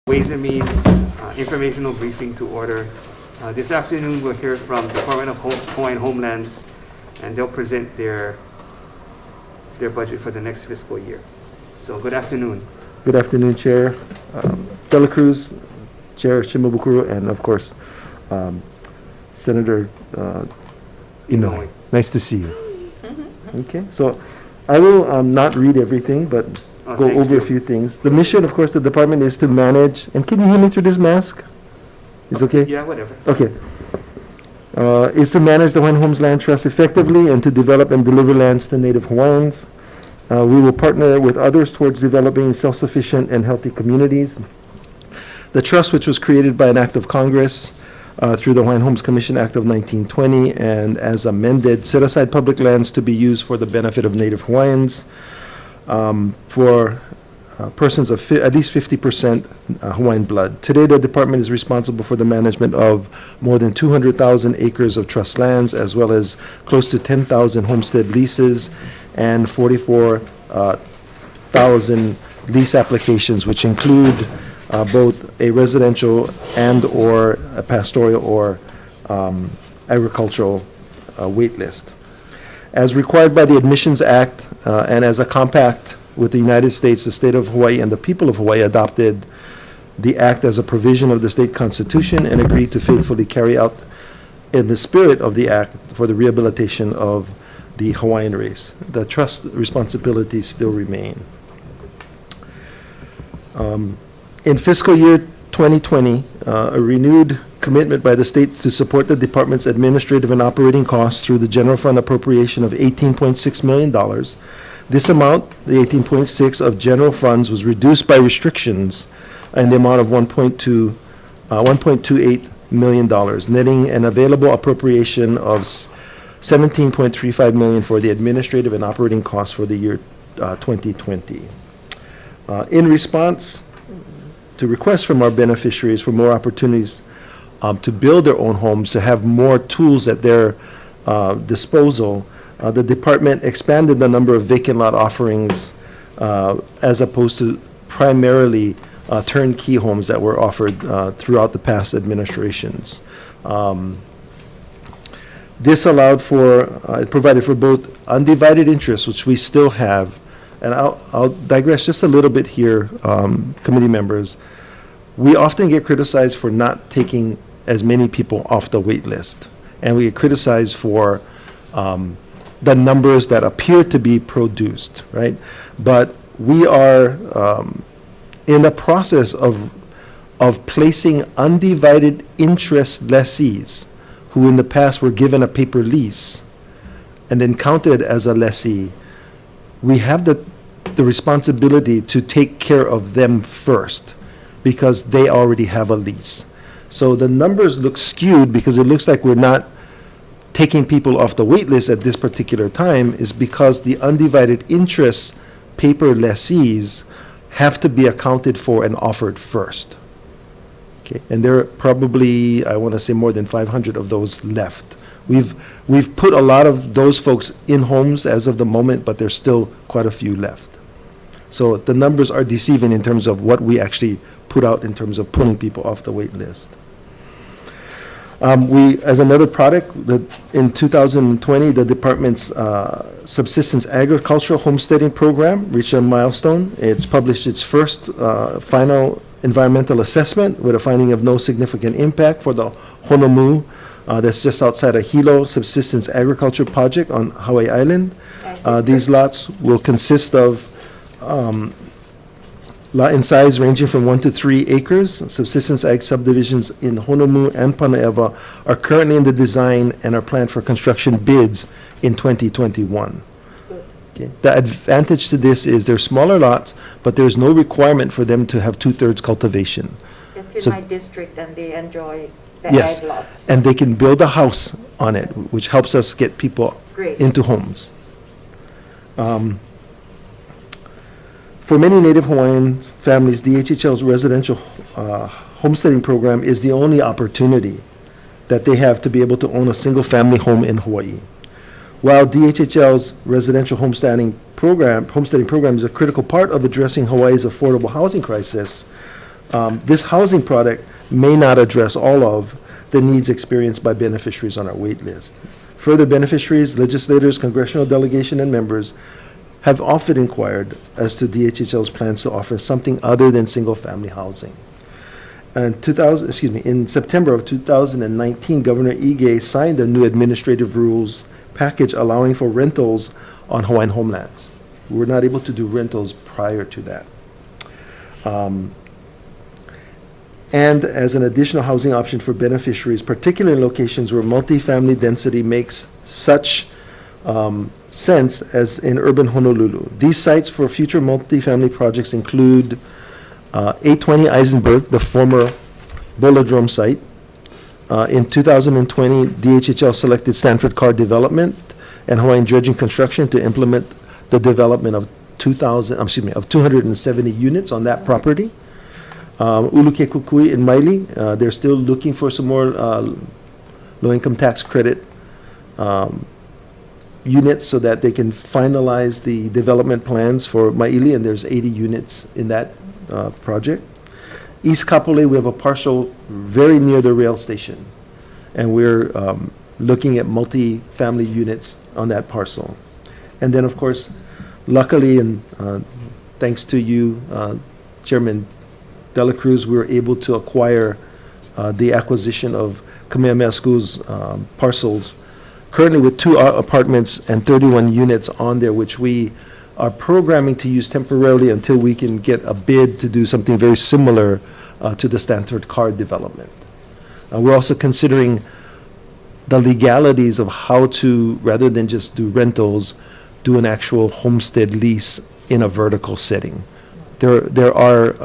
Ways and Means informational briefing to order. This afternoon we'll hear from Department of Hawaiian Homelands, and they'll present their budget for the next fiscal year. So good afternoon. Good afternoon, Chair Dela Cruz, Chair Shimabukuro, and of course Senator Inoue. Nice to see you. Okay, so I will not read everything, but go over a few things. The mission, of course, the department is to manage, and can you hear me through this mask? Is okay? Yeah, whatever. Okay. Is to manage the Hawaiian Homes Land Trust effectively and to develop and deliver lands to Native Hawaiians. We will partner with others towards developing self-sufficient and healthy communities. The trust, which was created by an act of Congress through the Hawaiian Homes Commission Act of 1920 and as amended, set aside public lands to be used for the benefit of Native Hawaiians for persons of at least 50% Hawaiian blood. Today, the department is responsible for the management of more than 200,000 acres of trust lands, as well as close to 10,000 homestead leases and 44,000 lease applications, which include both a residential and or a pastoral or agricultural wait list. As required by the Admissions Act and as a compact with the United States, the state of Hawaii and the people of Hawaii adopted the act as a provision of the state constitution and agreed to faithfully carry out in the spirit of the act for the rehabilitation of the Hawaiian race. The trust responsibilities still remain. In fiscal year 2020, a renewed commitment by the states to support the department's administrative and operating costs through the general fund appropriation of $18.6 million. This amount, the 18.6 of general funds, was reduced by restrictions in the amount of $1.28 million, netting an available appropriation of $17.35 million for the administrative and operating costs for the year 2020. In response to requests from our beneficiaries for more opportunities to build their own homes, to have more tools at their disposal, the department expanded the number of vacant lot offerings as opposed to primarily turnkey homes that were offered throughout the past administrations. This allowed for, it provided for both undivided interest, which we still have, and I'll digress just a little bit here, committee members. We often get criticized for not taking as many people off the wait list, and we get criticized for the numbers that appear to be produced, right? But we are in the process of placing undivided interest lessees who in the past were given a paper lease and then counted as a lessee. We have the responsibility to take care of them first because they already have a lease. So the numbers look skewed because it looks like we're not taking people off the wait list at this particular time, is because the undivided interest paper lessees have to be accounted for and offered first. Okay, and there are probably, I want to say, more than 500 of those left. We've put a lot of those folks in homes as of the moment, but there's still quite a few left. So the numbers are deceiving in terms of what we actually put out in terms of pulling people off the wait list. We, as another product, in 2020, the department's subsistence agricultural homesteading program reached a milestone. It's published its first final environmental assessment with a finding of no significant impact for the Honomu, that's just outside of Hilo Subsistence Agriculture Project on Hawaii Island. These lots will consist of lot in size ranging from 1 to 3 acres. Subsistence ag subdivisions in Honomu and Panaeva are currently in the design and are planned for construction bids in 2021. Okay. The advantage to this is they're smaller lots, but there's no requirement for them to have 2/3 cultivation. That's in my district, and they enjoy the Yes, ag lots. and they can build a house on it, which helps us get people Great. into homes. For many Native Hawaiian families, DHHL's residential homesteading program is the only opportunity that they have to be able to own a single-family home in Hawaii. While DHHL's residential homesteading program is a critical part of addressing Hawaii's affordable housing crisis, This housing product may not address all of the needs experienced by beneficiaries on our wait list. Further, beneficiaries, legislators, congressional delegation, and members have often inquired as to DHHL's plans to offer something other than single-family housing. In September of 2019, Governor Ige signed a new administrative rules package allowing for rentals on Hawaiian homelands. We were not able to do rentals prior to that. And as an additional housing option for beneficiaries, particularly in locations where multifamily density makes such sense as in urban Honolulu. These sites for future multifamily projects include 820 Eisenberg, the former Bolodrome site. In 2020, DHHL selected Stanford Car Development and Hawaiian Dredging Construction to implement the development of 270 units on that property. Uluke Kukui in Maili, they're still looking for some more low-income tax credit units so that they can finalize the development plans for Maili, and there's 80 units in that project. East Kapolei, we have a parcel very near the rail station, and we're looking at multi-family units on that parcel. And then, of course, luckily, and thanks to you, Chairman Dela Cruz, we were able to acquire the acquisition of Kamehameha School's parcels, currently with 2 apartments and 31 units on there, which we are programming to use temporarily until we can get a bid to do something very similar to the Stanford Car development. We're also considering the legalities of how to, rather than just do rentals, do an actual homestead lease in a vertical setting. There are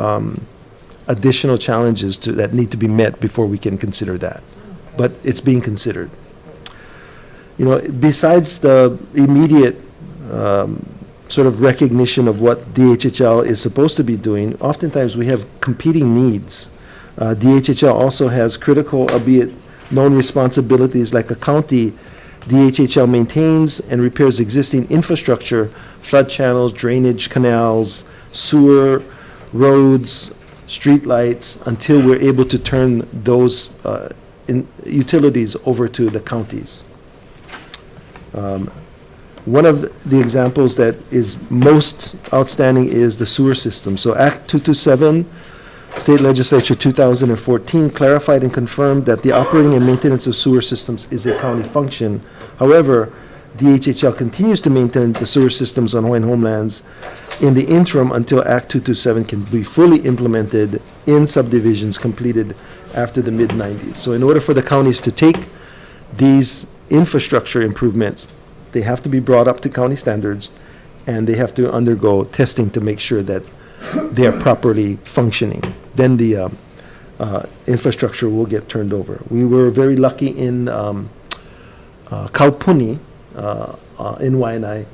additional challenges that need to be met before we can consider that, but it's being considered. You know, besides the immediate sort of recognition of what DHHL is supposed to be doing, oftentimes we have competing needs. DHHL also has critical, albeit known responsibilities like a county. DHHL maintains and repairs existing infrastructure, flood channels, drainage canals, sewer, roads, streetlights, until we're able to turn those utilities over to the counties. One of the examples that is most outstanding is the sewer system. So Act 227, State Legislature 2014, clarified and confirmed that the operating and maintenance of sewer systems is a county function. However, DHHL continues to maintain the sewer systems on Hawaiian homelands in the interim until Act 227 can be fully implemented in subdivisions completed after the mid-90s. So in order for the counties to take these infrastructure improvements, they have to be brought up to county standards, and they have to undergo testing to make sure that they are properly functioning. Then the infrastructure will get turned over. We were very lucky in Kaupuni, in Waianae,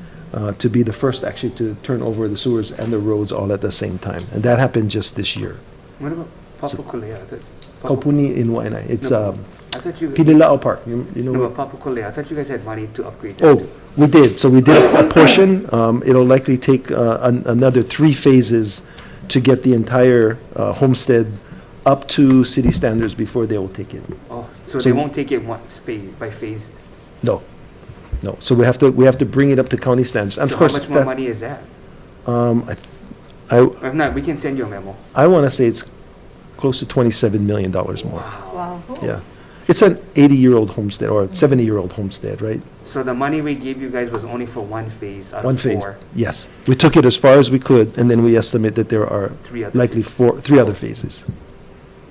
to be the first actually to turn over the sewers and the roads all at the same time. And that happened just this year. What about Papakolea? Kaupuni in Waianae. It's No, I thought you, Pilila'o Park. You know no, what? Papakolea, I thought you guys had money to upgrade that. Oh, we did. So we did a portion. It'll likely take another 3 phases to get the entire homestead up to city standards before they will take it. Oh, so So- they won't take it once by phase. No, no. So we have to bring it up to county standards. And So of course, how much more money is that? I Or if not, we can send you a memo. want to say it's close to $27 million more. Wow. Yeah. It's an 80-year-old homestead or 70-year-old homestead, right? So the money we gave you guys was only for one phase out One of phase. 4. Yes. We took it as far as we could, and then we estimate that there are 3 other likely phases. 3 other phases.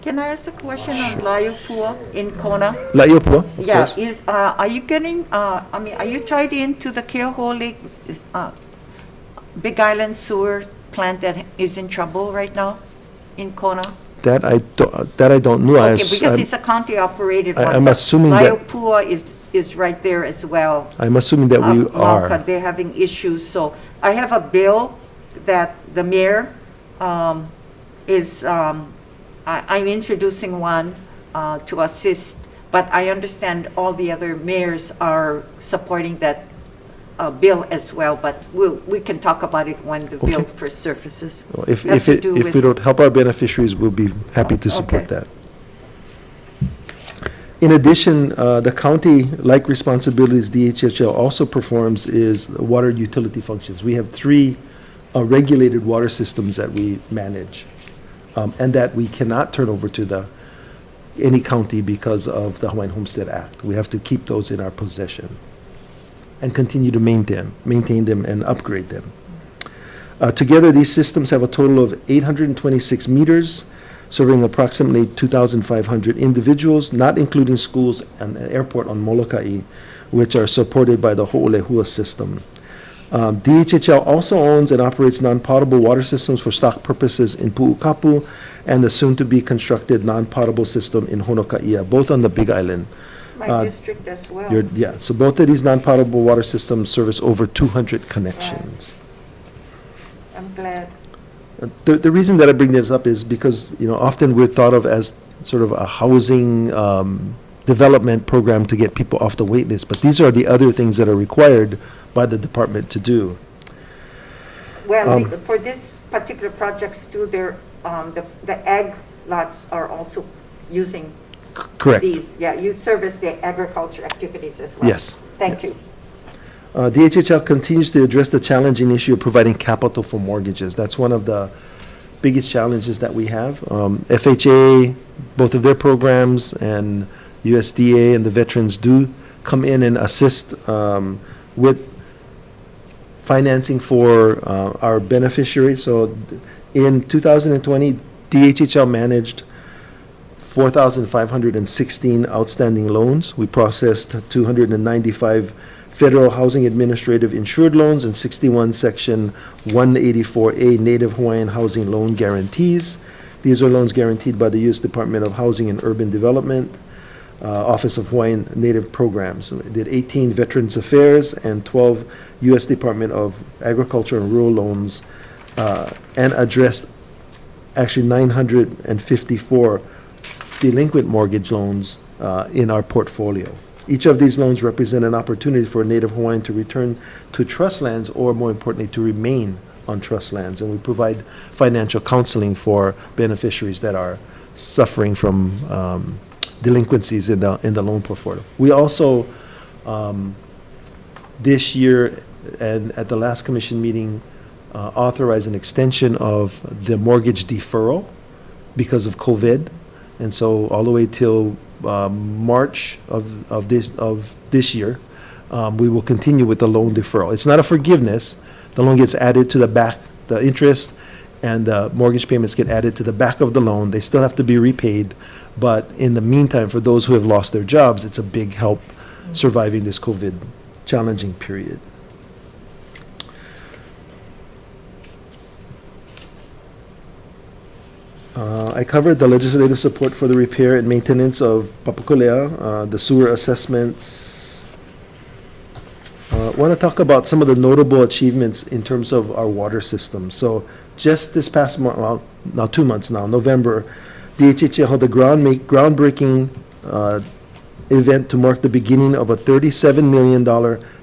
Can I ask a question on Laiopua in Kona? Laiopua, of Yeah, course. are you getting, are you tied into the Keohole Big Island sewer plant that is in trouble right now in Kona? That I don't know. Okay, because it's a county-operated one. I'm but assuming that- Laiopua is right there as well. I'm assuming that we Mauka, are. they're having issues, so I have a bill that the mayor I'm introducing one to assist, but I understand all the other mayors are supporting that bill as well, but we can talk about it when the bill Okay. first surfaces. Well, If, Has if to do if with- we don't help our beneficiaries, we'll be happy to support Okay. that. In addition, the county-like responsibilities DHHL also performs is water utility functions. We have three regulated water systems that we manage, and that we cannot turn over to any county because of the Hawaiian Homestead Act. We have to keep those in our possession and continue to maintain them and upgrade them. Together, these systems have a total of 826 meters, serving approximately 2,500 individuals, not including schools and an airport on Molokai, which are supported by the Ho'olehua system. DHHL also owns and operates non-potable water systems for stock purposes in Pu'ukapu and the soon-to-be-constructed non-potable system in Honokaia, both on the Big Island. My district as well. Yeah, so both of these non-potable water systems service over 200 connections. I'm glad. The reason that I bring this up is because, often we're thought of as sort of a housing development program to get people off the wait list, but these are the other things that are required by the department to do. Well, for this particular projects too, the ag lots are also using Correct. these. Yeah, you service the agriculture activities as well. Yes. Thank yes. you. DHHL continues to address the challenging issue of providing capital for mortgages. That's one of the biggest challenges that we have. FHA, both of their programs, and USDA and the veterans do come in and assist with financing for our beneficiaries. So in 2020, DHHL managed 4,516 outstanding loans. We processed 295 Federal Housing Administrative insured loans and 61 Section 184A Native Hawaiian Housing Loan Guarantees. These are loans guaranteed by the U.S. Department of Housing and Urban Development, Office of Hawaiian Native Programs. We did 18 Veterans Affairs and 12 U.S. Department of Agriculture and Rural loans, and addressed actually 954 delinquent mortgage loans in our portfolio. Each of these loans represent an opportunity for a Native Hawaiian to return to trust lands, or more importantly, to remain on trust lands. And we provide financial counseling for beneficiaries that are suffering from delinquencies in the loan portfolio. We also, this year and at the last commission meeting, authorized an extension of the mortgage deferral because of COVID. And so all the way till March of this year, we will continue with the loan deferral. It's not a forgiveness. The loan gets added to the back, the interest and the mortgage payments get added to the back of the loan. They still have to be repaid, but in the meantime, for those who have lost their jobs, it's a big help surviving this COVID challenging period. I covered the legislative support for the repair and maintenance of Papakolea, the sewer assessments. I want to talk about some of the notable achievements in terms of our water system. So just this past month, well, now 2 months now, November, DHHL held a groundbreaking event to mark the beginning of a $37 million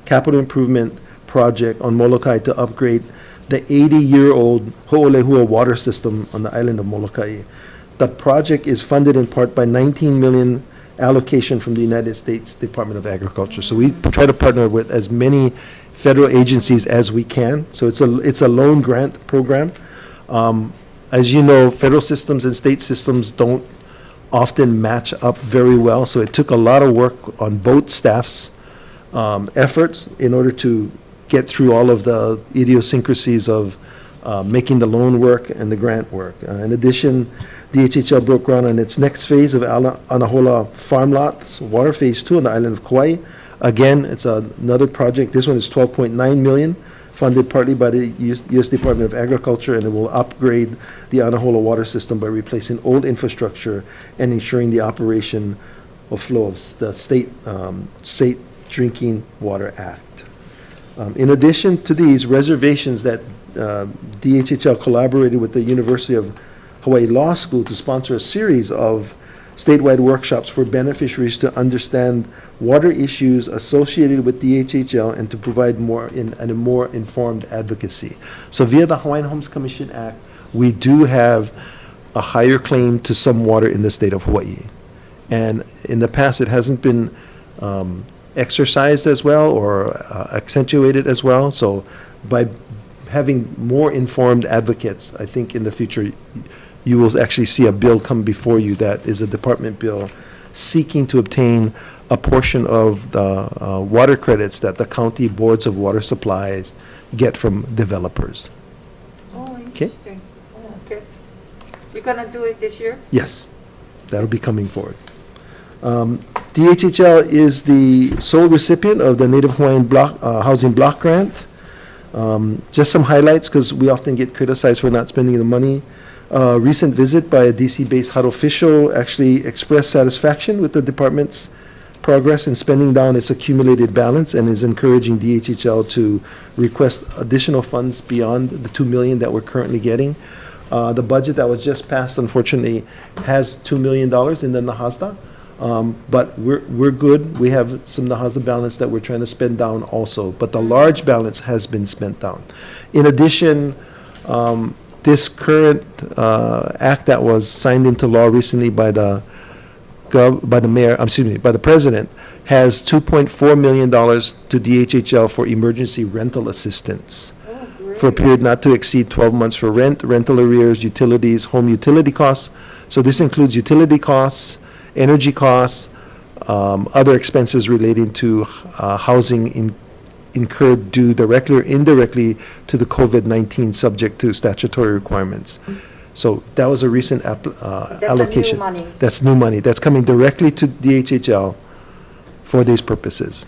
capital improvement project on Molokai to upgrade the 80-year-old Ho'olehua water system on the island of Molokai. The project is funded in part by $19 million allocation from the United States Department of Agriculture. So we try to partner with as many federal agencies as we can. So it's a loan grant program. As you know, federal systems and state systems don't often match up very well. So it took a lot of work on both staffs' efforts in order to get through all of the idiosyncrasies of making the loan work and the grant work. In addition, DHHL broke ground on its next phase of Anahola Farm Lot, so Water Phase 2 on the island of Kauai. Again, it's another project. This one is $12.9 million, funded partly by the U.S. Department of Agriculture, and it will upgrade the Anahola water system by replacing old infrastructure and ensuring the operation of flow of the State Drinking Water Act. In addition to these reservations that DHHL collaborated with the University of Hawaii Law School to sponsor a series of statewide workshops for beneficiaries to understand water issues associated with DHHL and to provide a more informed advocacy. So via the Hawaiian Homes Commission Act, we do have a higher claim to some water in the state of Hawaii. And in the past, it hasn't been exercised as well or accentuated as well. So by having more informed advocates, I think in the future, you will actually see a bill come before you that is a department bill seeking to obtain a portion of the water credits that the county boards of water supplies get from developers. Oh, interesting. Oh, okay. You're gonna do it this year? Yes, that'll be coming forward. DHHL is the sole recipient of the Native Hawaiian Housing Block Grant. Just some highlights, because we often get criticized for not spending the money. Recent visit by a DC-based HUD official actually expressed satisfaction with the department's progress in spending down its accumulated balance and is encouraging DHHL to request additional funds beyond the $2 million that we're currently getting. The budget that was just passed, unfortunately, has $2 million in the NAHASDA. But we're good. We have some NAHASDA balance that we're trying to spend down also, but the large balance has been spent down. In addition, this current act that was signed into law recently by the president has $2.4 million to DHHL for emergency rental assistance for a period not to exceed 12 months for rent, rental arrears, utilities, home utility costs. So this includes utility costs, energy costs, other expenses relating to housing incurred due directly or indirectly to the COVID-19 subject to statutory requirements. So that was a recent allocation. That's new money. That's new money. That's coming directly to DHHL for these purposes.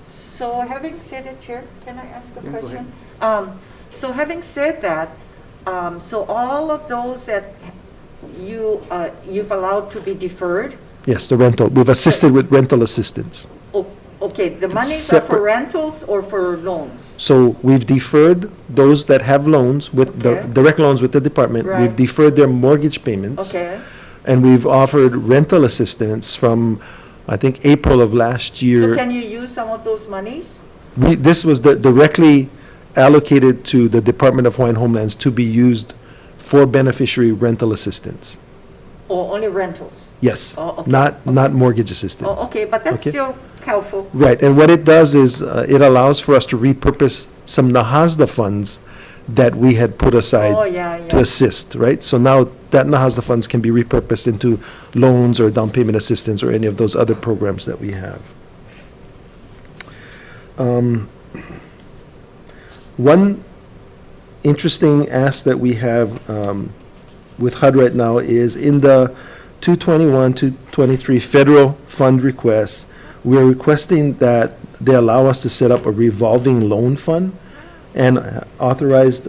So having said it, Chair, can I ask a Yeah, go question? So having said that, so all of those that you've allowed to be deferred? Yes, the rental. We've assisted with rental assistance. Okay, the monies are for separate. rentals or for loans? So we've deferred those that have loans with the Okay. direct loans with the department. Right. We've deferred their mortgage payments. Okay, And we've offered rental assistance from, I think, April of last so year. can you use some of those monies? This was directly allocated to the Department of Hawaiian Homelands to be used for beneficiary rental assistance. Or only rentals? Yes, Oh, okay. not mortgage assistance. Oh, okay, but that's Okay. still helpful. Right, and what it does is, it allows for us to repurpose some NAHASDA funds that we had put Oh, aside yeah, to yeah. assist, right? So now that NAHASDA funds can be repurposed into loans or down payment assistance or any of those other programs that we have. One interesting ask that we have with HUD right now is in the 221, 223 federal fund requests, we're requesting that they allow us to set up a revolving loan fund and authorized,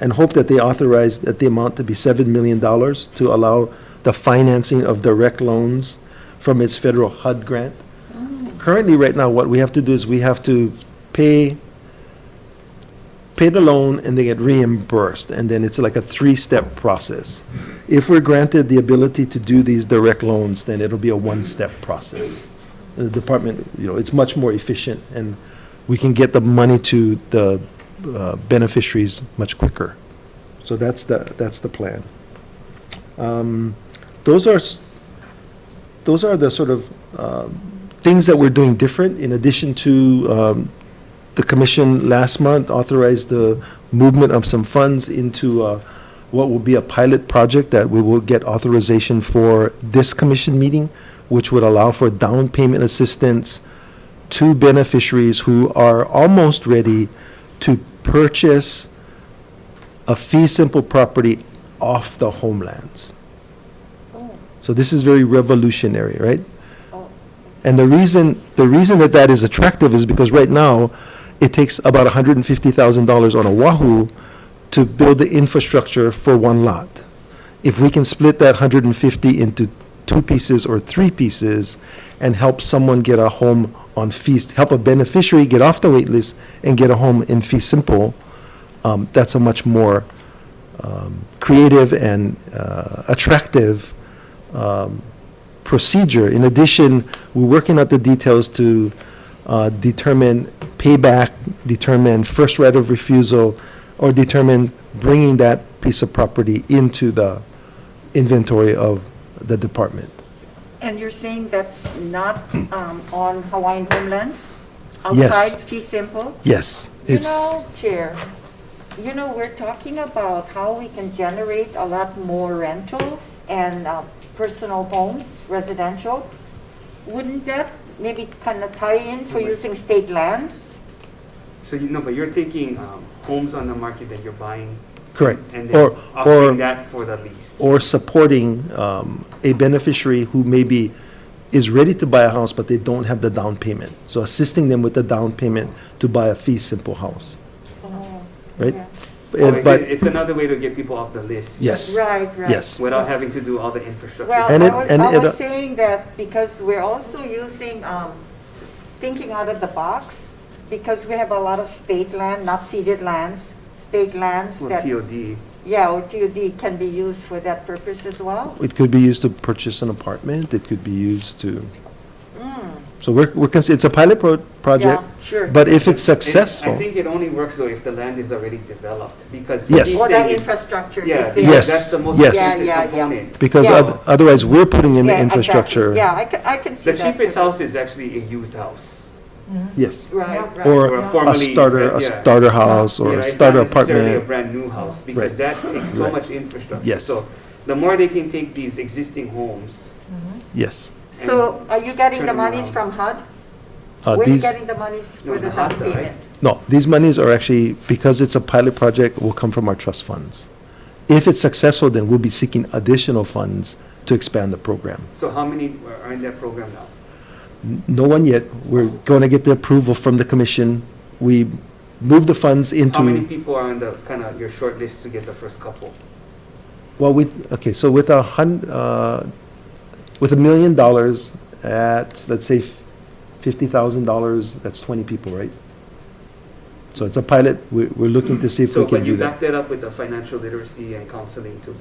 and hope that they authorize that the amount to be $7 million to allow the financing of direct loans from its federal HUD grant. Currently, right now, what we have to do is we have to pay the loan and they get reimbursed, and then it's like a 3-step process. If we're granted the ability to do these direct loans, then it'll be a 1-step process. The department, it's much more efficient, and we can get the money to the beneficiaries much quicker. So that's the plan. Those are the sort of things that we're doing different, in addition to the commission last month authorized the movement of some funds into what will be a pilot project that we will get authorization for this commission meeting, which would allow for down payment assistance to beneficiaries who are almost ready to purchase a fee simple property off the homelands. Oh, So this is very revolutionary, right? oh, And the reason that is attractive is because right now, it takes about $150,000 on Oahu to build the infrastructure for one lot. If we can split that 150 into 2 pieces or 3 pieces and help someone get a home on fees, help a beneficiary get off the wait list and get a home in fee simple, that's a much more creative and attractive procedure. In addition, we're working out the details to determine payback, determine first right of refusal, or determine bringing that piece of property into the inventory of the department. And you're saying that's not on Hawaiian homelands? Yes. Outside fee simple? Yes, You it's, know, Chair, you know, we're talking about how we can generate a lot more rentals and personal homes, residential. Wouldn't that maybe kind of tie in for using state lands? So but you're taking homes on the market that you're buying. correct. And then Or, offering that for the lease. or supporting a beneficiary who maybe is ready to buy a house, but they don't have the down payment. So assisting them with the down payment to buy a fee simple house, Oh, right? yeah. But, It's another way to get people off the list. yes, Right, right. yes. Without having to do all the infrastructure. Well, And it- I it- was saying that because we're also using, thinking out of the box, because we have a lot of state land, not ceded lands, state lands Well, that, TOD. yeah, or TOD can be used for that purpose as well. It could be used to purchase an apartment, it could be used to, Mm, so it's a pilot project, yeah, sure. but if it's I successful, think it only works though if the land is already developed, because. Yes. he's Or that saying- infrastructure Yeah, is there. Yes, that's the most yes. expensive Yeah, yeah, yeah. component. because Yeah. otherwise, we're putting in Yeah, the exactly. infrastructure. Yeah, I can see The that. cheapest house is actually a used house. Yes, Right, right. or Or formerly, a yeah. starter house, or You know, a it's starter not necessarily a apartment. brand new house, Right. because that takes so Right. much infrastructure. Yes. So the more they can take these existing homes, Yes. So are you getting Turn the them monies around. from HUD? Where are you These, getting the monies No, for the the down HUD, right? payment? no, these monies are actually, because it's a pilot project, will come from our trust funds. If it's successful, then we'll be seeking additional funds to expand the program. so how many are in that program now? No one yet. We're going to get the approval from the commission. We move the funds How many into, people are on the, kind of your short list to get the first couple? well, okay, so with with $1 million at, let's say, $50,000, that's 20 people, right? So it's a pilot. We're looking to see if we So, can but do you that. back that up with the financial literacy and counseling too?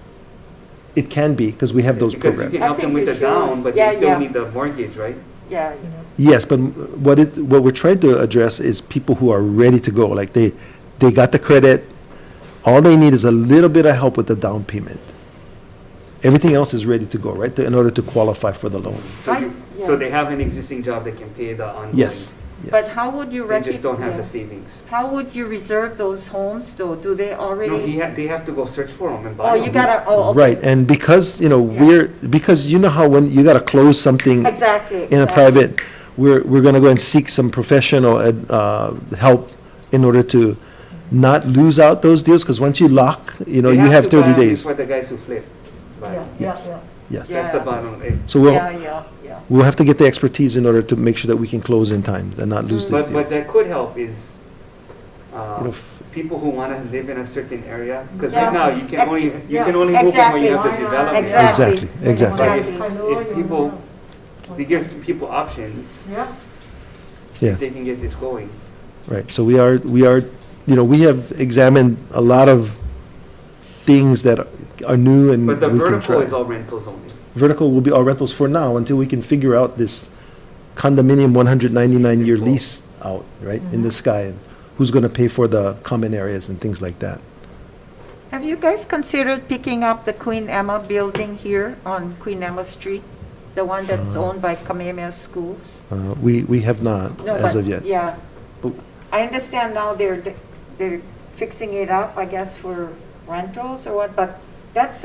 It can be, because we have those Because you programs. can I help them think with you the should. down, but Yeah, they still yeah. need the mortgage, right? Yeah. Yes, but what we're trying to address is people who are ready to go, like they got the credit, all they need is a little bit of help with the down payment. Everything else is ready to go, right, in order to qualify for the loan. So Yeah. so they have an existing job that can pay the ongoing. Yes, But yes. how would you They recognize? just don't have the savings. How would you reserve those homes though? Do they No, already? they have to go search for them and buy Oh, them. you gotta, oh, okay. Right, and because, Yeah. because you know how when you gotta close something Exactly. in a exactly. private, we're gonna go and seek some professional help in order to not lose out those deals, because once you lock, They you have to buy 30 them days. For the guys who flip. buy them. Yes. Yes. That's the Yeah. bottom line. So Yeah. we'll have to get the expertise in order to make sure that we can close in time and not lose the But deals. that could help is, You know, f- people who want to live in a certain area, because Yeah. right now, you can only move them when Exactly. you have the development. Exactly. Exactly. But Exactly. if people, it gives people options, Yes, they can get this going. right. So we have examined a lot of things that are new and we But the can vertical is try. all rentals only. Vertical will be our rentals for now until we can figure out this condominium 199-year Simple. lease out, right, in the sky. And who's going to pay for the common areas and things like that. Have you guys considered picking up the Queen Emma building here on Queen Emma Street? The one that's owned by Kamehameha Schools? We have not No, as but- of yet. Yeah. Oh. I understand now they're fixing it up, I guess, for rentals or what, but that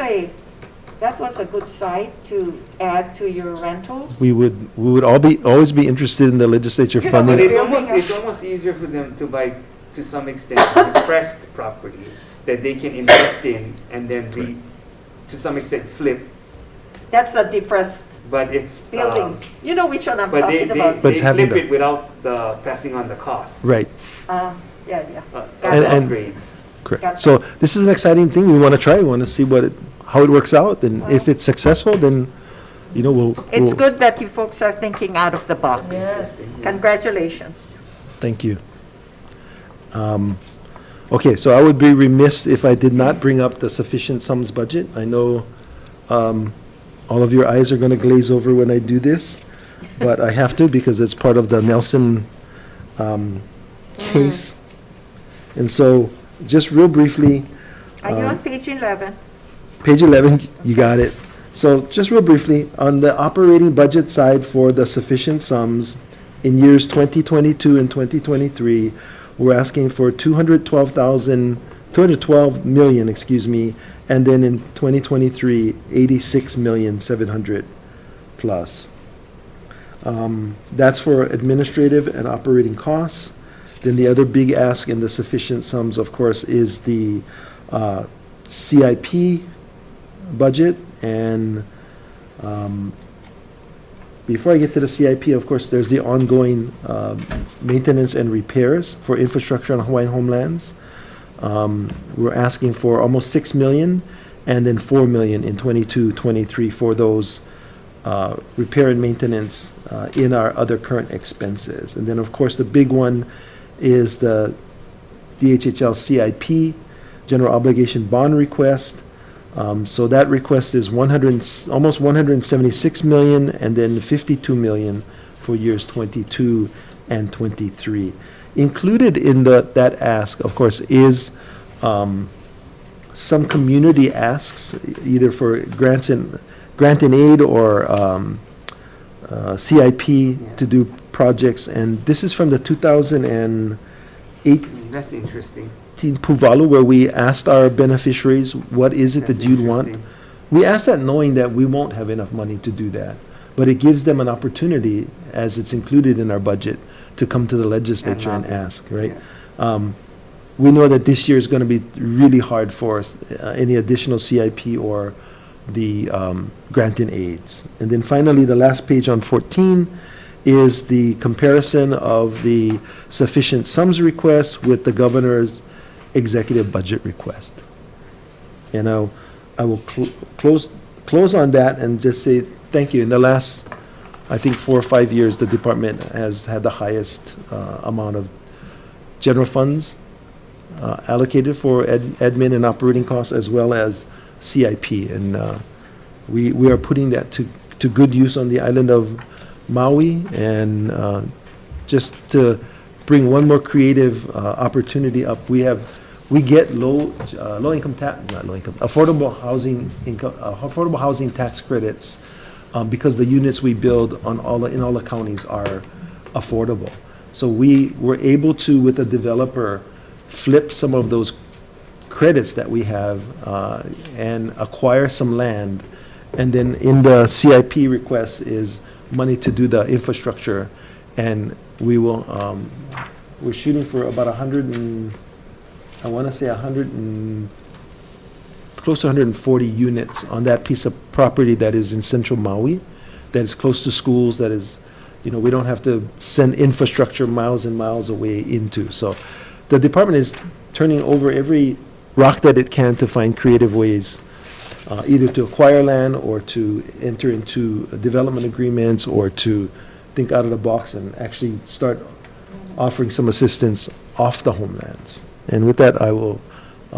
was a good site to add to your rentals. We would always be interested in the legislature You know, But funding. it's almost easier for them to buy, to some extent, depressed property that they can invest in and then to some extent, flip, That's a depressed but it's. building. You know which one I'm But talking about? But it's they having flip the- it without the passing on the costs. Right, Yeah. And- Upgrades. correct. Gotcha. So this is an exciting thing. We want to try. We want to see how it works out. And if it's successful, then, It's good that you folks are thinking out of the box. Congratulations. Thank you. Okay, so I would be remiss if I did not bring up the sufficient sums budget. I know all of your eyes are going to glaze over when I do this, but I have to because it's part of the Nelson case. And so, just real briefly, Are you on page 11? page 11, you got it. So just real briefly, on the operating budget side for the sufficient sums, in years 2022 and 2023, we're asking for 212 million, and then in 2023, 86,700,000 plus. That's for administrative and operating costs. Then the other big ask in the sufficient sums, of course, is the CIP budget. And before I get to the CIP, of course, there's the ongoing maintenance and repairs for infrastructure on Hawaiian homelands. We're asking for almost 6 million and then 4 million in 22-23 for those repair and maintenance in our other current expenses. And then, of course, the big one is the DHHL CIP, general obligation bond request. So that request is almost 176 million and then 52 million for years 22 and 23. Included in that ask, of course, is some community asks, either for grant and aid or CIP to do projects. And this is from the 2008 That's interesting. Puvalu, where we asked our beneficiaries, what is it that That's you'd want? interesting. We asked that knowing that we won't have enough money to do that. But it gives them an opportunity, as it's included in our budget, to come to the legislature and ask, right? We know that this year is going to be really hard for us, any additional CIP or the grant and aids. And then finally, the last page on 14 is the comparison of the sufficient sums request with the governor's executive budget request. And I will close on that and just say thank you. In the last, I think, 4 or 5 years, the department has had the highest amount of general funds allocated for admin and operating costs, as well as CIP. And we are putting that to good use on the island of Maui. And just to bring one more creative opportunity up, we get affordable housing tax credits because the units we build in all the counties are affordable. So we were able to, with a developer, flip some of those credits that we have and acquire some land. And then in the CIP request is money to do the infrastructure. And we will, we're shooting for about close to 140 units on that piece of property that is in central Maui, that is close to schools, that is, we don't have to send infrastructure miles and miles away into. So the department is turning over every rock that it can to find creative ways, either to acquire land or to enter into development agreements or to think out of the box and actually start offering some assistance off the homelands. And with that, I will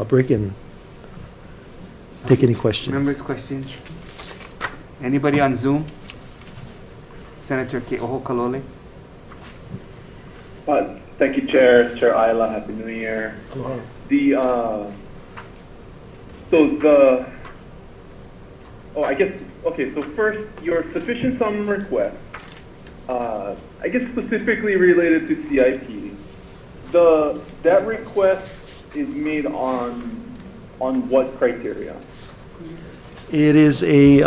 break and take any questions. Members' questions? Anybody on Zoom? Senator Ke'oho Kalole? Thank you, Chair Ayala. Happy New Year. So first, your sufficient sum request, I guess specifically related to CIP, that request is made on what criteria? It is a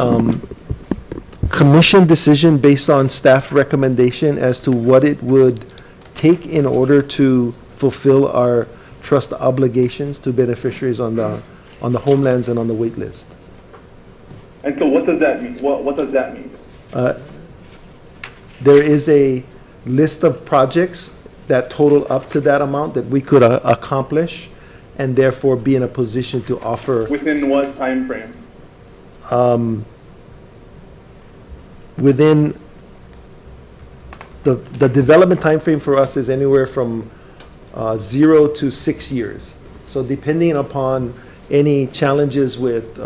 commission decision based on staff recommendation as to what it would take in order to fulfill our trust obligations to beneficiaries on the homelands and on the wait list. And so what does that mean? What does that mean? There is a list of projects that total up to that amount that we could accomplish and therefore be in a position to offer. Within what time frame? Within the development time frame for us is anywhere from 0 to 6 years. So depending upon any challenges with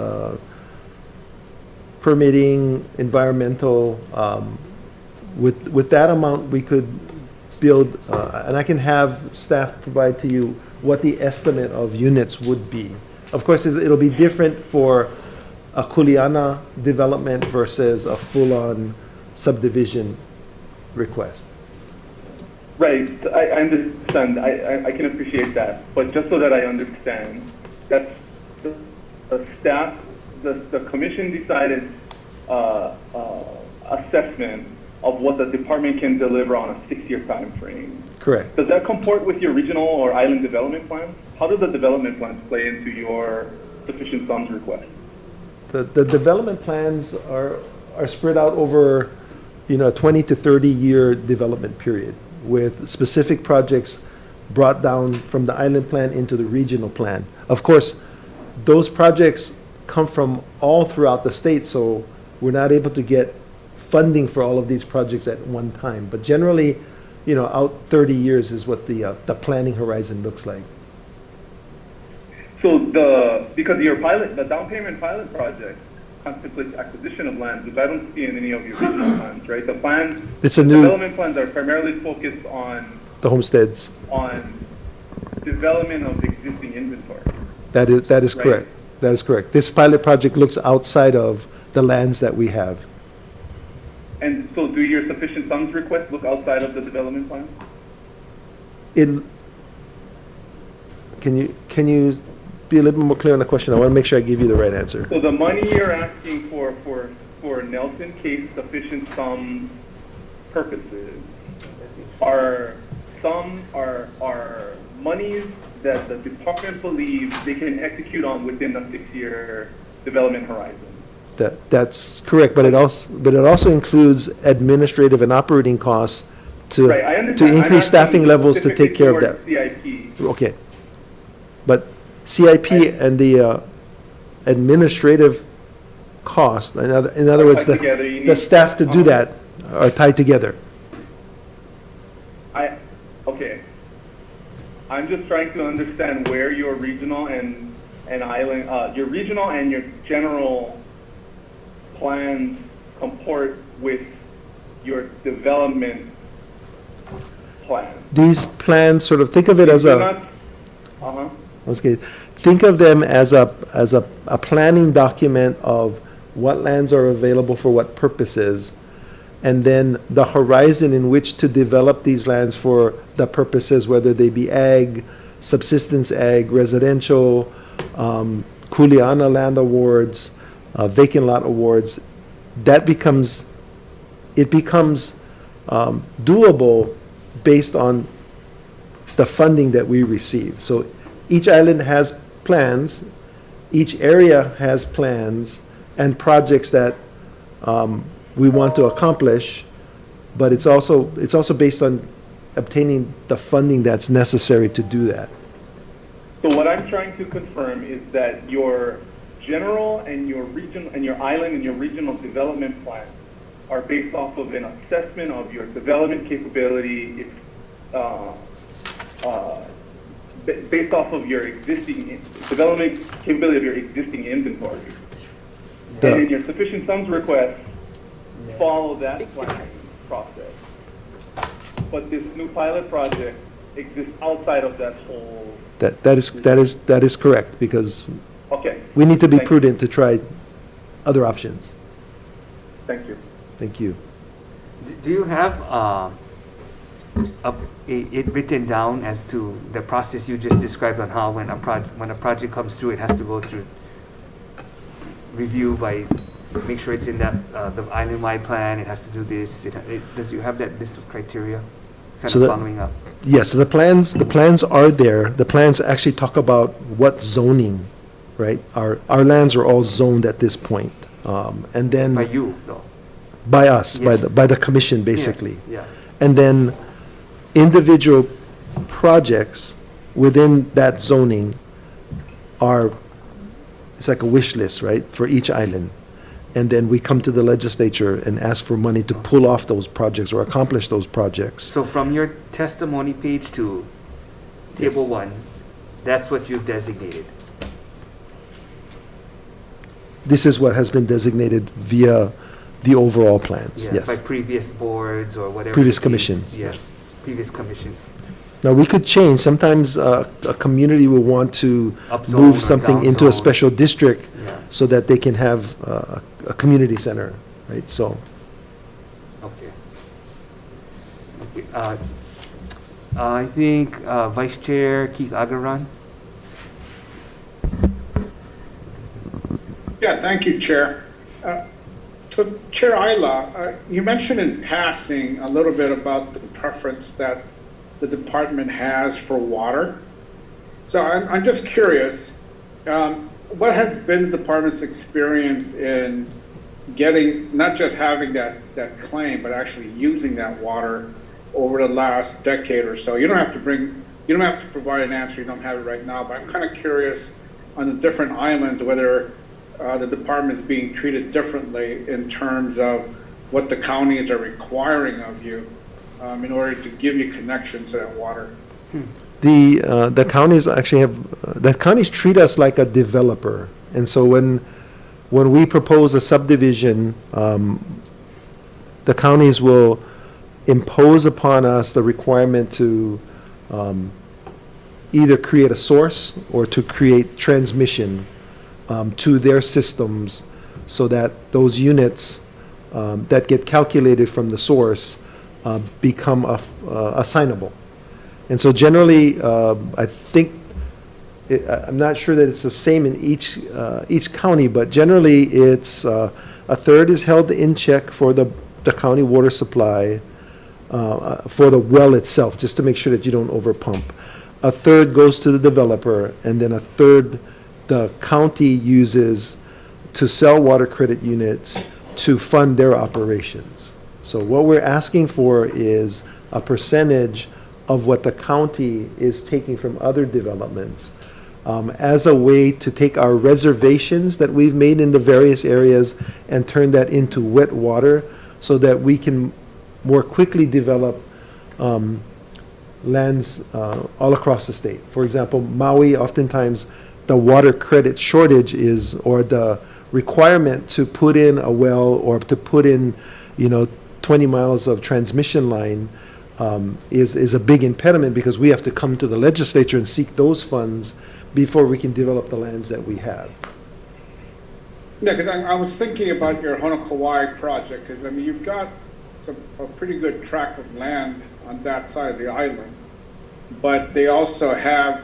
permitting, environmental. With that amount, we could build, and I can have staff provide to you what the estimate of units would be. Of course, it'll be different for a Kuleana development versus a full-on subdivision request. Right, I understand, I can appreciate that, but just so that I understand, that's the staff, the commission decided assessment of what the department can deliver on a 6-year time frame. Correct. Does that comport with your regional or island development plans? How do the development plans play into your sufficient funds request? The development plans are spread out over, a 20 to 30 year development period with specific projects brought down from the island plan into the regional plan. Of course, those projects come from all throughout the state, so we're not able to get funding for all of these projects at one time. But generally, out 30 years is what the planning horizon looks like. So because the down payment pilot project contemplates acquisition of land, which I don't see in any of your regional plans, right? The plans, development plans are primarily focused on the homesteads. On development of existing inventory. That is right? correct. That is correct. This pilot project looks outside of the lands that we have. And so do your sufficient funds requests look outside of the development plan? Can you be a little bit more clear on the question? I want to make sure I give you the right answer. So the money you're asking for Nelson Case sufficient sum purposes are monies that the department believes they can execute on within the 6-year development horizon. That's correct, but it also includes administrative and operating costs to increase staffing levels to take care of that. CIP. Okay. But CIP and the administrative cost, in other words, the staff to do that are tied together. Okay. I'm just trying to understand where your regional and island, your regional and your general plans comport with your development plan. These plans, sort of think of it as think of them as a planning document of what lands are available for what purposes, and then the horizon in which to develop these lands for the purposes, whether they be ag, subsistence ag, residential, Kuleana land awards, vacant lot awards. That becomes doable based on the funding that we receive. So each island has plans, each area has plans and projects that we want to accomplish, but it's also based on obtaining the funding that's necessary to do that. So what I'm trying to confirm is that your general and your region and your island and your regional development plans are based off of an assessment of your development capability, based off of your existing development capability of your existing inventory. And in your sufficient sums request, follow that planning process. But this new pilot project exists outside of that whole. That is correct, because okay. We need to be prudent to try other options. Thank you. Thank you. Do you have it written down as to the process you just described on how when a project comes through, it has to go through review by make sure it's in that the island-wide plan. It has to do this. Does you have that list of criteria? Following up. Yes. So the plans are there. The plans actually talk about what zoning, right? Our lands are all zoned at this point, and then By you, though. by us, Yes. by the commission, basically. Yeah. And then individual projects within that zoning it's like a wish list, right, for each island. And then we come to the legislature and ask for money to pull off those projects or accomplish those projects. So from your testimony page to table Yes. 1, that's what you've designated. this is what has been designated via the overall plans, Yeah, by yes. previous boards or whatever. Previous the case. commissions, Yes, previous commissions. Now, we could change, sometimes a community will want to Upzone move or something into a downzone. special district Yeah, so that they can have a community center, right? So, okay. Okay, I think Vice Chair Keith Agaran. Yeah, thank you, Chair. To Chair Ayla, you mentioned in passing a little bit about the preference that the department has for water. So I'm just curious, what has been the department's experience in getting, not just having that claim, but actually using that water over the last decade or so? You don't have to provide an answer, you don't have it right now, but I'm kind of curious on the different islands, whether the department is being treated differently in terms of what the counties are requiring of you in order to give you connection to that water. the counties actually have, the counties treat us like a developer. And so when we propose a subdivision, the counties will impose upon us the requirement to either create a source or to create transmission to their systems so that those units that get calculated from the source become assignable. And so generally, I think, I'm not sure that it's the same in each county, but generally it's a third is held in check for the county water supply for the well itself, just to make sure that you don't overpump. A third goes to the developer, and then a third the county uses to sell water credit units to fund their operations. So what we're asking for is a percentage of what the county is taking from other developments as a way to take our reservations that we've made in the various areas and turn that into wet water so that we can more quickly develop lands all across the state. For example, Maui, oftentimes the water credit shortage is, or the requirement to put in a well or to put in, 20 miles of transmission line is a big impediment because we have to come to the legislature and seek those funds before we can develop the lands that we have. Yeah, because I was thinking about your Kauai project, because you've got a pretty good tract of land on that side of the island, but they also have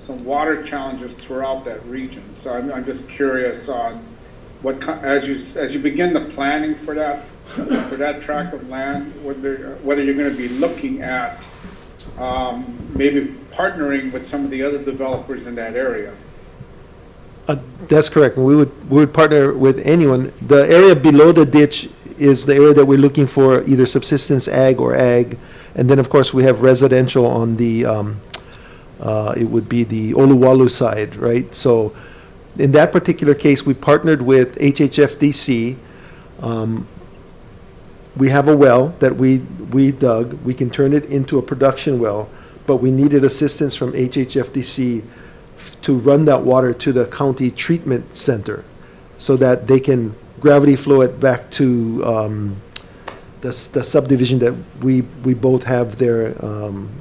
some water challenges throughout that region. So I'm just curious on what, as you begin the planning for that tract of land, whether you're going to be looking at maybe partnering with some of the other developers in that area. That's correct. We would partner with anyone. The area below the ditch is the area that we're looking for, either subsistence ag or ag. And then, of course, we have residential on the, it would be the Oluwalu side, right? So in that particular case, we partnered with HHFDC. We have a well that we dug. We can turn it into a production well, but we needed assistance from HHFDC to run that water to the county treatment center so that they can gravity flow it back to the subdivision that we both have there.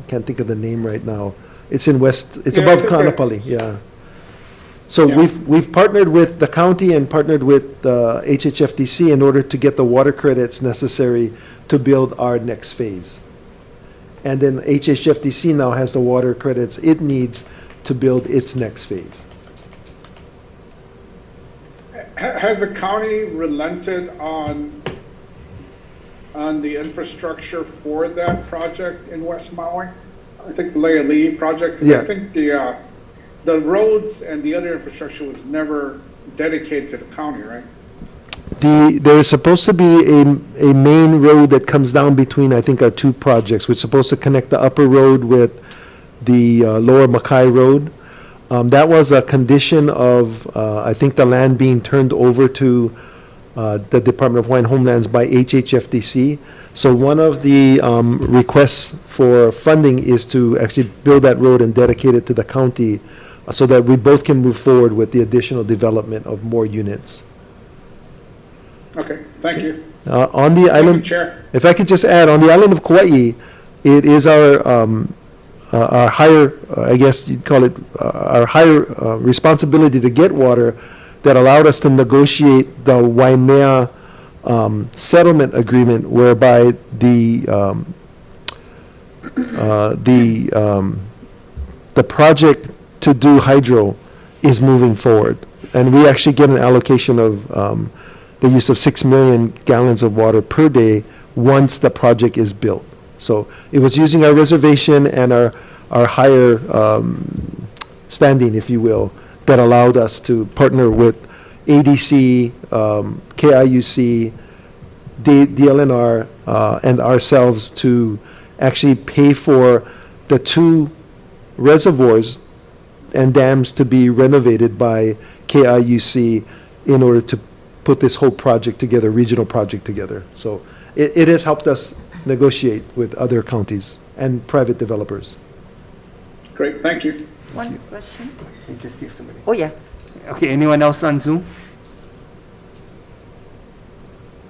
Can't think of the name right now. It's in West, it's Yeah, above I think Kaanapali, it's- yeah. So Yeah. we've partnered with the county and partnered with HHFDC in order to get the water credits necessary to build our next phase. And then HHFDC now has the water credits it needs to build its next phase. Has the county relented on the infrastructure for that project in West Maui? I think the Lealii project, 'cause Yeah. I think the roads and the other infrastructure was never dedicated to the county, right? There is supposed to be a main road that comes down between, I think, our two projects. We're supposed to connect the upper road with the lower Mackay Road. That was a condition of, I think, the land being turned over to the Department of Hawaiian Homelands by HHFDC. So one of the requests for funding is to actually build that road and dedicate it to the county so that we both can move forward with the additional development of more units Okay, thank you. On the Thank you, island, Chair. if I could just add, on the island of Kauai, it is our higher, I guess you'd call it, our higher responsibility to get water that allowed us to negotiate the Waimea settlement agreement, whereby the project to do hydro is moving forward. And we actually get an allocation of the use of 6 million gallons of water per day once the project is built. So it was using our reservation and our higher standing, if you will, that allowed us to partner with ADC, KIUC, DLNR, and ourselves to actually pay for the 2 reservoirs and dams to be renovated by KIUC in order to put this whole project together, regional project together. So it has helped us negotiate with other counties and private developers. Great, thank you. One question? Let me just see if somebody. Oh, yeah. Okay, anyone else on Zoom?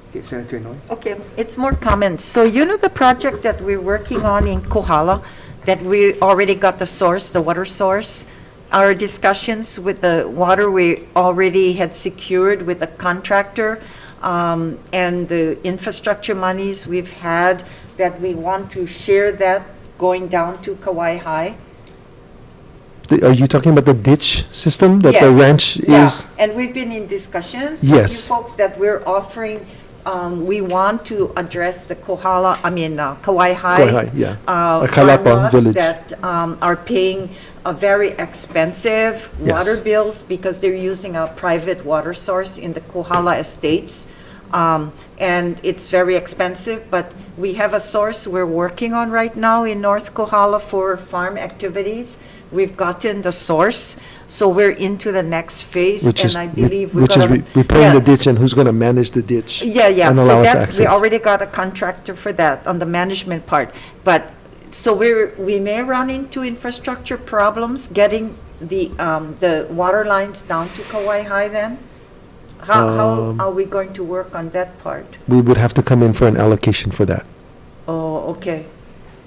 Okay, Senator Noy. Okay, it's more comments. So you know the project that we're working on in Kohala, that we already got the source, the water source? Our discussions with the water we already had secured with the contractor, and the infrastructure monies we've had, that we want to share that going down to Kauai High. Are you talking about the ditch system that the Yes. ranch Yeah, is? and we've been in discussions with Yes. you folks that we're offering, we want to address the Kauai Kauai, High. yeah. Farm Kailapa lots village. that are paying a very expensive water Yes. bills because they're using a private water source in the Kohala estates. And it's very expensive, but we have a source we're working on right now in North Kohala for farm activities. We've gotten the source, so we're into the next phase, Which is, and I believe we're which is gonna. repairing Yeah. the ditch and who's going to manage the ditch. Yeah, yeah, and so allow us that's, we access. already got a contractor for that on the management part. But, so we may run into infrastructure problems getting the water lines down to Kauai High then? How are we going to work on that part? We would have to come in for an allocation for that. Oh, okay.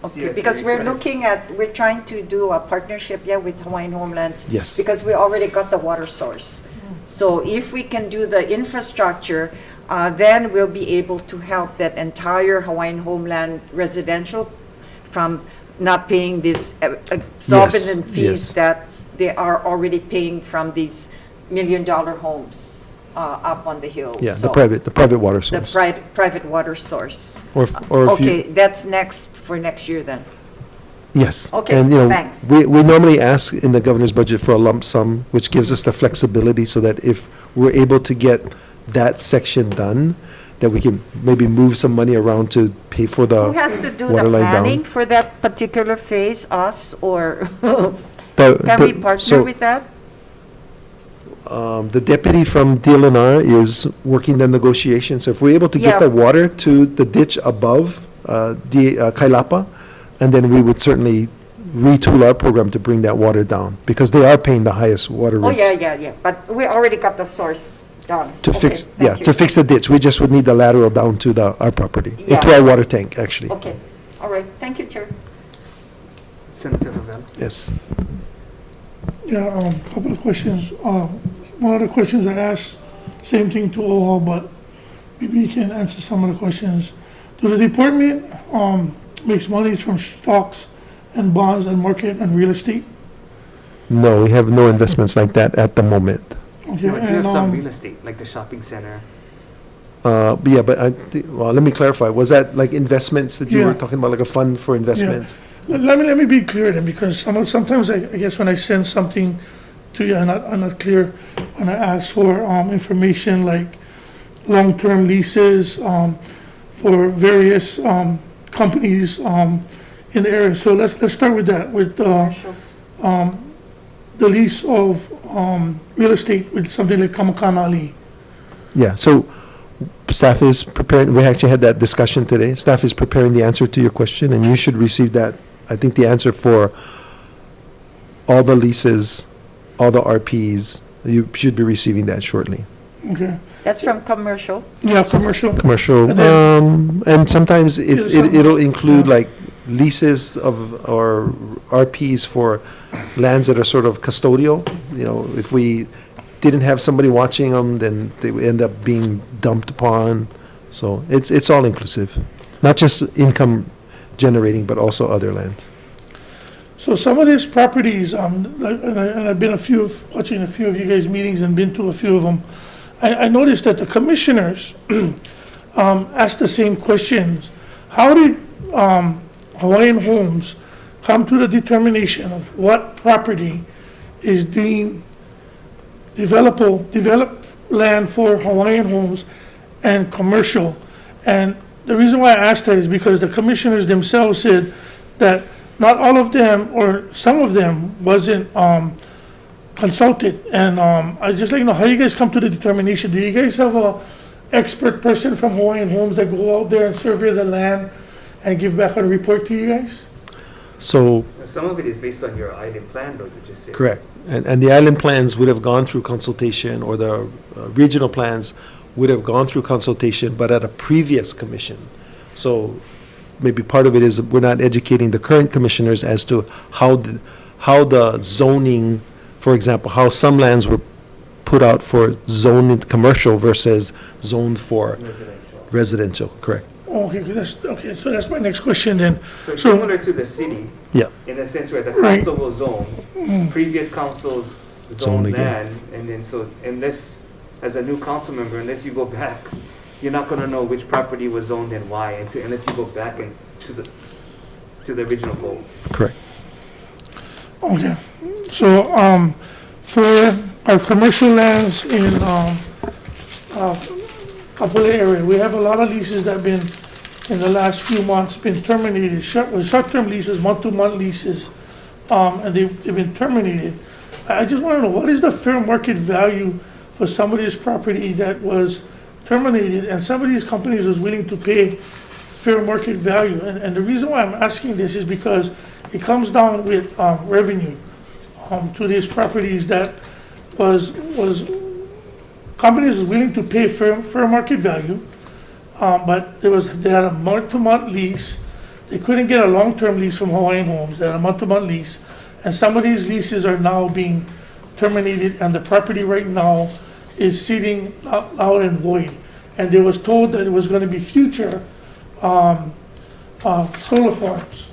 Okay, CIP because we're request. looking at, we're trying to do a partnership, yeah, with Hawaiian Homelands. Yes. Because we already got the water source. So if we can do the infrastructure, then we'll be able to help that entire Hawaiian Homeland residential from not paying these exorbitant Yes, fees yes. that they are already paying from these million-dollar homes up on the hill. Yeah, So the private water the source. private water source. Or if you, Okay, that's next, for next year then. yes. Okay, And, you know, thanks. we normally ask in the governor's budget for a lump sum, which gives us the flexibility so that if we're able to get that section done, that we can maybe move some money around to pay for the Who has to do the water line down. planning for that particular phase, us, or The- can we the- partner so, with that? The deputy from DLNR is working the negotiations. So if we're able to get Yeah. the water to the ditch above Kailapa, and then we would certainly retool our program to bring that water down, because they are paying the highest water Oh, rates. yeah, but we already got the source done. To Okay, fix, thank yeah, you. to fix the ditch, we just would need the lateral down to our property, into Yeah. our water tank, actually. Okay, all right, thank you, Chair. Senator Ravel. Yes. Yeah, couple of questions. One of the questions I asked, same thing to all, but maybe you can answer some of the questions. Do the department makes monies from stocks and bonds and market and real estate? No, we have no investments like that at the moment. Okay, No, you have and some real estate, like the shopping center. Yeah, but well, let me clarify. Was that like investments that you were Yeah. talking about, like a fund for investments? let me be clear then, because sometimes I guess when I send something to you, I'm not clear when I ask for information like long-term leases for various companies in the area. So let's start with that, with the lease of real estate with something like Kamakana Ali. Yeah, so staff is preparing, we actually had that discussion today. Staff is preparing the answer to your question, and you should receive that, I think the answer for all the leases, all the RPs, you should be receiving that shortly. Okay. That's from commercial. Yeah, commercial. Commercial, And then- and sometimes some- it'll include yeah. like leases of, or RPs for lands that are sort of custodial. You know, if we didn't have somebody watching them, then they would end up being dumped upon. So it's all inclusive, not just income generating, but also other lands. So some of these properties, and I've been watching a few of you guys' meetings and been to a few of them. I noticed that the commissioners asked the same questions. How did Hawaiian Homes come to the determination of what property is deemed developed land for Hawaiian Homes and commercial? And the reason why I asked that is because the commissioners themselves said that not all of them, or some of them, wasn't consulted. And I just like to know how you guys come to the determination. Do you guys have a expert person from Hawaiian Homes that go out there and survey the land and give back a report to you guys? So, Some of it is based on your island plan, though, you just said. correct. And the island plans would have gone through consultation, or the regional plans would have gone through consultation, but at a previous commission. So maybe part of it is we're not educating the current commissioners as to how the zoning, for example, how some lands were put out for zoned commercial versus zoned for Residential. residential, correct? Okay, so that's my next question then. So it's So- similar to the city, Yeah, in a sense where the Right. council will zone, previous councils Zone zone again. land, and then so unless, as a new council member, unless you go back, you're not gonna know which property was zoned and why, unless you go back and to the original vote. correct. Okay, so, for our commercial lands in, Kapolei area, we have a lot of leases that have been, in the last few months, been terminated, short-term leases, month-to-month leases, and they've been terminated. I just wanna know, what is the fair market value for some of this property that was terminated, and some of these companies was willing to pay fair market value? And the reason why I'm asking this is because it comes down with revenue to these properties that was companies was willing to pay fair market value, but they had a month-to-month lease. They couldn't get a long-term lease from Hawaiian Homes. They had a month-to-month lease, and some of these leases are now being terminated, and the property right now is sitting out and void. And they was told that it was going to be future solar farms.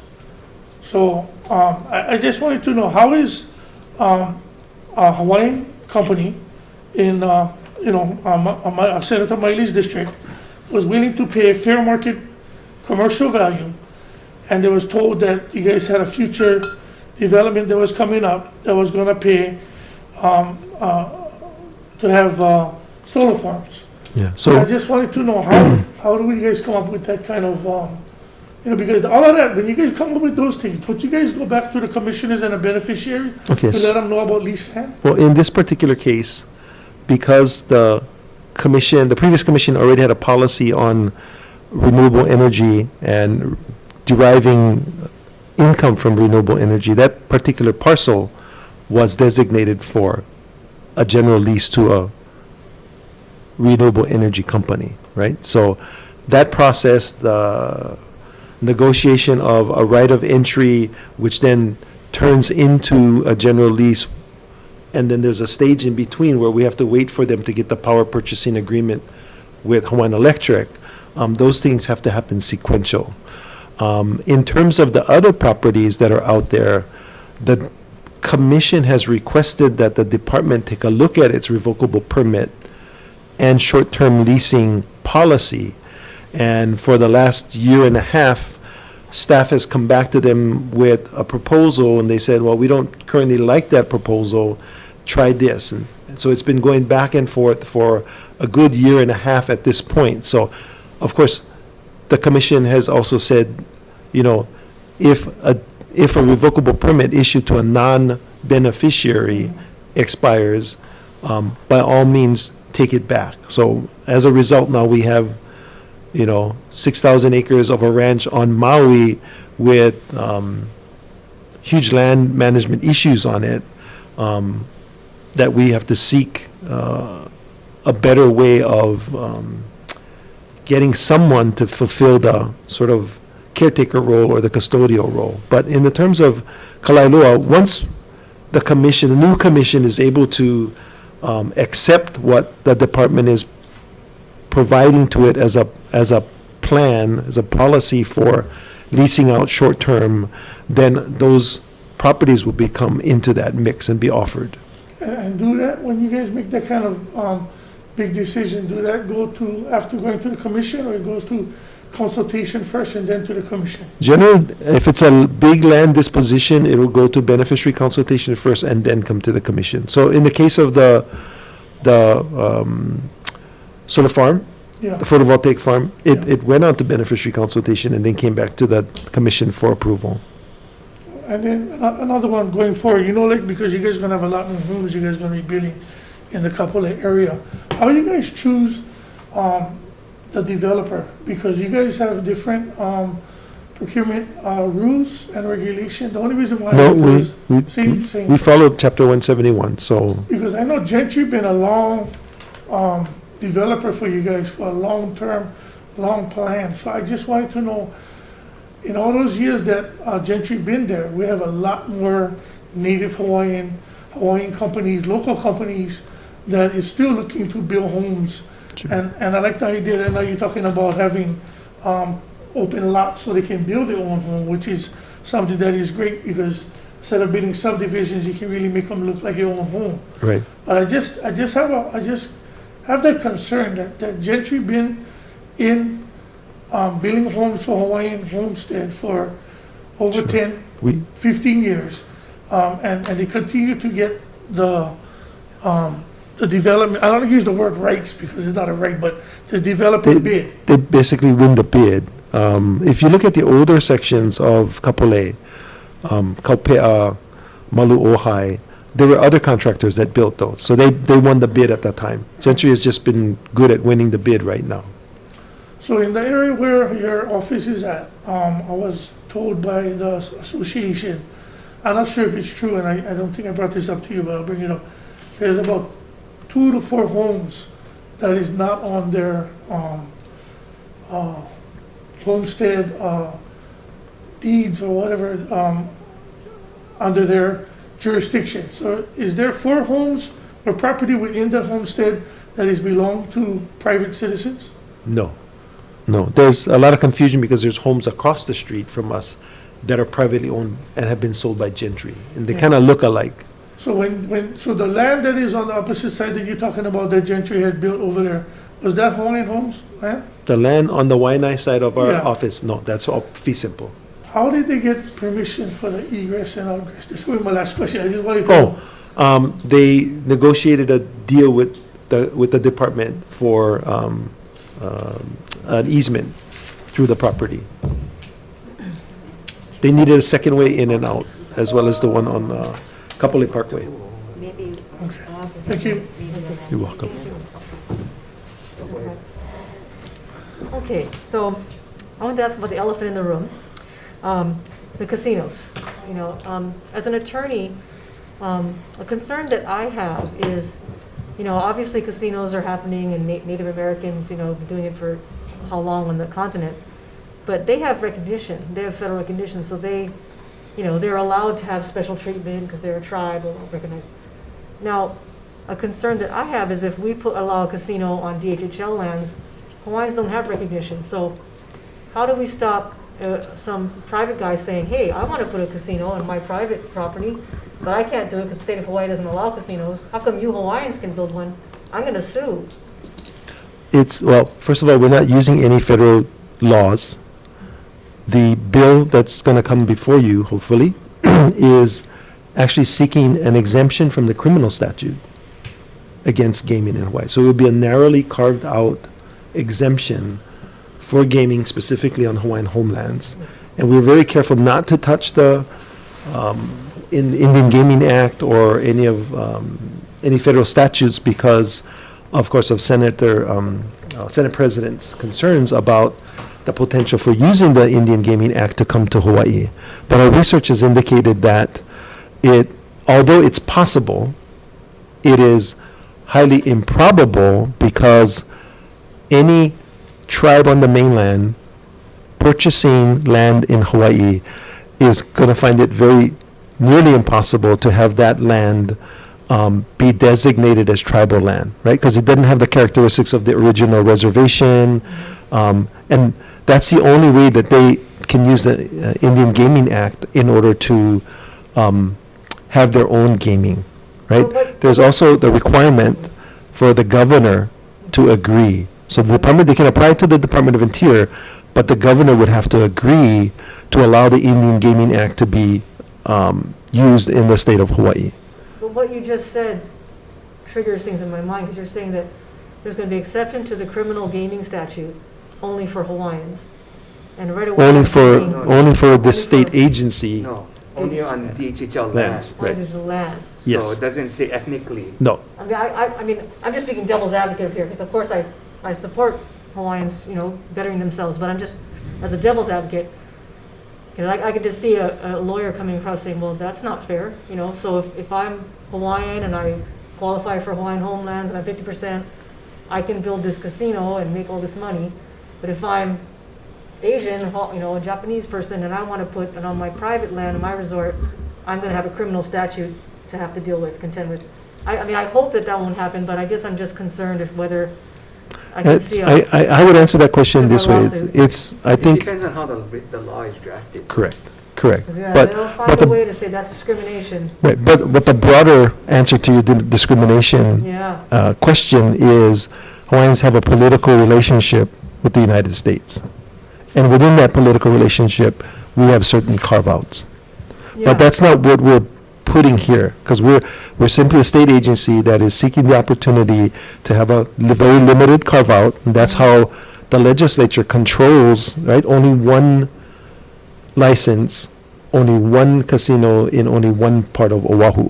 So I just wanted to know, how is a Hawaiian company in Senator Miley's district was willing to pay fair market commercial value, and they was told that you guys had a future development that was coming up that was going to pay to have solar farms. Yeah, I so, just wanted to know how do you guys come up with that kind of, because all of that, when you guys come up with those things, don't you guys go back to the commissioners and the beneficiary okay, to let them know about lease land? well, in this particular case, because the previous commission already had a policy on renewable energy and deriving income from renewable energy, that particular parcel was designated for a general lease to a renewable energy company, right? So that process, the negotiation of a right of entry, which then turns into a general lease, and then there's a stage in between where we have to wait for them to get the power purchasing agreement with Hawaiian Electric. Those things have to happen sequential. In terms of the other properties that are out there, the commission has requested that the department take a look at its revocable permit and short-term leasing policy. And for the last year and a half, staff has come back to them with a proposal, and they said, well, we don't currently like that proposal, try this. And so it's been going back and forth for a good year and a half at this point. So, of course, the commission has also said, if a revocable permit issued to a non-beneficiary expires, by all means, take it back. So as a result, now we have, 6,000 acres of a ranch on Maui with huge land management issues on it, that we have to seek a better way of getting someone to fulfill the sort of caretaker role or the custodial role. But in the terms of Kalailua, once the commission, the new commission is able to accept what the department is providing to it as a plan, as a policy for leasing out short-term, then those properties will become into that mix and be offered. And do that, when you guys make that kind of big decision, do that go to, after going to the commission, or it goes to consultation first and then to the commission? Generally, if it's a big land disposition, it will go to beneficiary consultation first and then come to the commission. So in the case of the solar farm, Yeah. the photovoltaic farm, Yeah. it went out to beneficiary consultation and then came back to the commission for approval. And then another one going forward, like, because you guys are gonna have a lot more homes you guys are gonna be building in the Kapolei area. How do you guys choose, the developer? Because you guys have different, procurement, rules and regulation. The only reason why. No, because- Same. we followed chapter 171, so, Because I know Gentry been a long, developer for you guys for a long-term, long plan. So I just wanted to know, in all those years that Gentry been there, we have a lot more native Hawaiian companies, local companies that is still looking to build homes. And I like the idea that now you're talking about having open lots so they can build their own home, which is something that is great, because instead of building subdivisions, you can really make them look like your own home. right. But I just have that concern that Gentry been in building homes for Hawaiian Homestead for over 10, We, 15 years. And they continue to get the development, I don't use the word rights because it's not a right, but the developer bid. they basically win the bid. If you look at the older sections of Kapolei, Kaupea, Malu'ohai, there were other contractors that built those. So they won the bid at that time. Gentry has just been good at winning the bid right now. So in the area where your office is at, I was told by the association, I'm not sure if it's true, and I don't think I brought this up to you, but I'll bring it up. There's about 2 to 4 homes that is not on their homestead deeds or whatever, under their jurisdiction. So is there 4 homes or property within the homestead that is belong to private citizens? No. There's a lot of confusion because there's homes across the street from us that are privately owned and have been sold by Gentry. And they kind of look alike. So so the land that is on the opposite side that you're talking about that Gentry had built over there, was that Hawaiian Homes land? The land on the Waianae side of our Yeah. office, no, that's all fee simple. How did they get permission for the egress and egress? This will be my last question. I just wanted to know. They negotiated a deal with the department for an easement through the property. They needed a second way in and out, as well as the one on Kapolei Parkway. Maybe. Okay. Thank you. You're welcome. Okay, so I want to ask about the elephant in the room, the casinos. As an attorney, a concern that I have is, obviously casinos are happening and Native Americans, been doing it for how long on the continent, but they have recognition, they have federal recognition, so they're allowed to have special treatment because they're a tribe or recognized. Now, a concern that I have is if we allow a casino on DHHL lands, Hawaiians don't have recognition. So how do we stop some private guy saying, hey, I want to put a casino on my private property, but I can't do it because the state of Hawaii doesn't allow casinos. How come you Hawaiians can build one? I'm going to sue. Well, first of all, we're not using any federal laws. The bill that's going to come before you, hopefully, is actually seeking an exemption from the criminal statute against gaming in Hawaii. So it would be a narrowly carved out exemption for gaming specifically on Hawaiian homelands. And we're very careful not to touch the Indian Gaming Act or any federal statutes because, of course, of Senate President's concerns about the potential for using the Indian Gaming Act to come to Hawaii. But our research has indicated that although it's possible, it is highly improbable because any tribe on the mainland purchasing land in Hawaii is going to find it very nearly impossible to have that land be designated as tribal land, right? Because it doesn't have the characteristics of the original reservation. And that's the only way that they can use the Indian Gaming Act in order to have their own gaming, right? There's also the requirement for the governor to agree. So the department, they can apply to the Department of Interior, but the governor would have to agree to allow the Indian Gaming Act to be used in the state of Hawaii. But what you just said triggers things in my mind, because you're saying that there's going to be exception to the criminal gaming statute only for Hawaiians. And right away. Only I'm for, thinking, only for Only this state for- agency. No, only on DHHL Lands, lands. right. There's the land. So Yes. it doesn't say ethnically. No, I mean, I'm just speaking devil's advocate here, because of course I support Hawaiians, bettering themselves, but I'm just, as a devil's advocate, I could just see a lawyer coming across saying, well, that's not fair, so if I'm Hawaiian and I qualify for Hawaiian homelands and I'm 50%, I can build this casino and make all this money, but if I'm Asian, a Japanese person, and I want to put it on my private land, in my resort, I'm going to have a criminal statute to have to deal with, contend with. I mean, I hope that won't happen, but I guess I'm just concerned if whether I can see I would answer that question this way. lawsuit. I It think, depends on how the law is drafted. correct. Yeah, But, they'll but find a the, way to say that's discrimination. right, but the broader answer to your discrimination Yeah, question is Hawaiians have a political relationship with the United States. And within that political relationship, we have certain carve-outs. yeah. But that's not what we're putting here, because we're simply a state agency that is seeking the opportunity to have a very limited carve-out. And that's how the legislature controls, right? Only one license, only one casino in only one part of Oahu.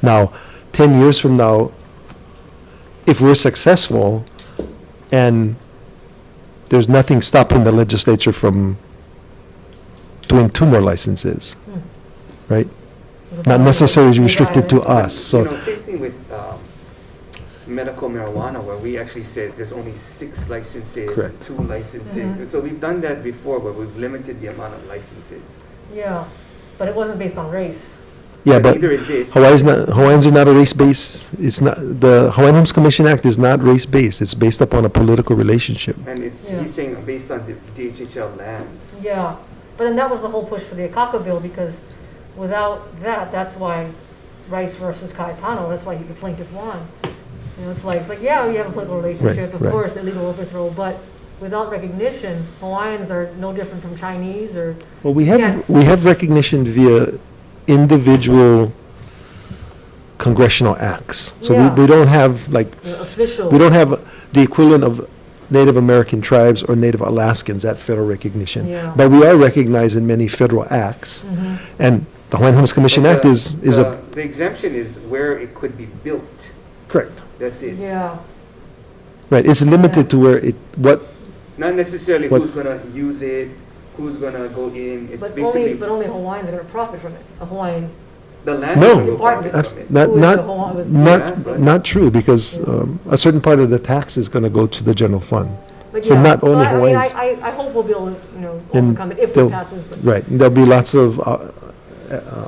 Now, 10 years from now, if we're successful and there's nothing stopping the legislature from doing 2 more licenses, right? Not necessarily restricted to us, so. Same thing with medical marijuana, where we actually said there's only 6 licenses, Correct. and 2 licenses. So we've done that before, where we've limited the amount of licenses. Yeah, but it wasn't based on race. Yeah, but neither is this. Hawaiians are not a race-based, it's not, the Hawaiian Homes Commission Act is not race-based, it's based upon a political relationship. And Yeah. he's saying based on the DHHL lands. Yeah, but then that was the whole push for the Akaka bill, because without that, that's why Rice versus Cayetano, that's why the plaintiff won. It's like, yeah, we have a political relationship, of right. course, illegal overthrow, but without recognition, Hawaiians are no different from Chinese or, Well, we Yeah. have recognition via individual congressional acts. So Yeah. we don't have, like, official. we don't have the equivalent of Native American tribes or Native Alaskans at federal recognition. Yeah. But we are recognized in many federal acts. Mhm. And the Hawaiian Homes Commission But Act is a, The exemption is where it could be built. correct, That's it. Yeah, right, it's limited to where Not necessarily What- who's gonna use it, who's gonna go in. It's but basically only Hawaiians are gonna profit from it, a Hawaiian. the land. No. will profit Abs- from it. not, Who is not, the Hawaii- was- not true, because a certain part of the tax is gonna go to the general fund. But So yeah, not only I mean, Hawaiians. I hope we'll be able to, And overcome it if they'll- it passes, but, Right, and there'll be lots of,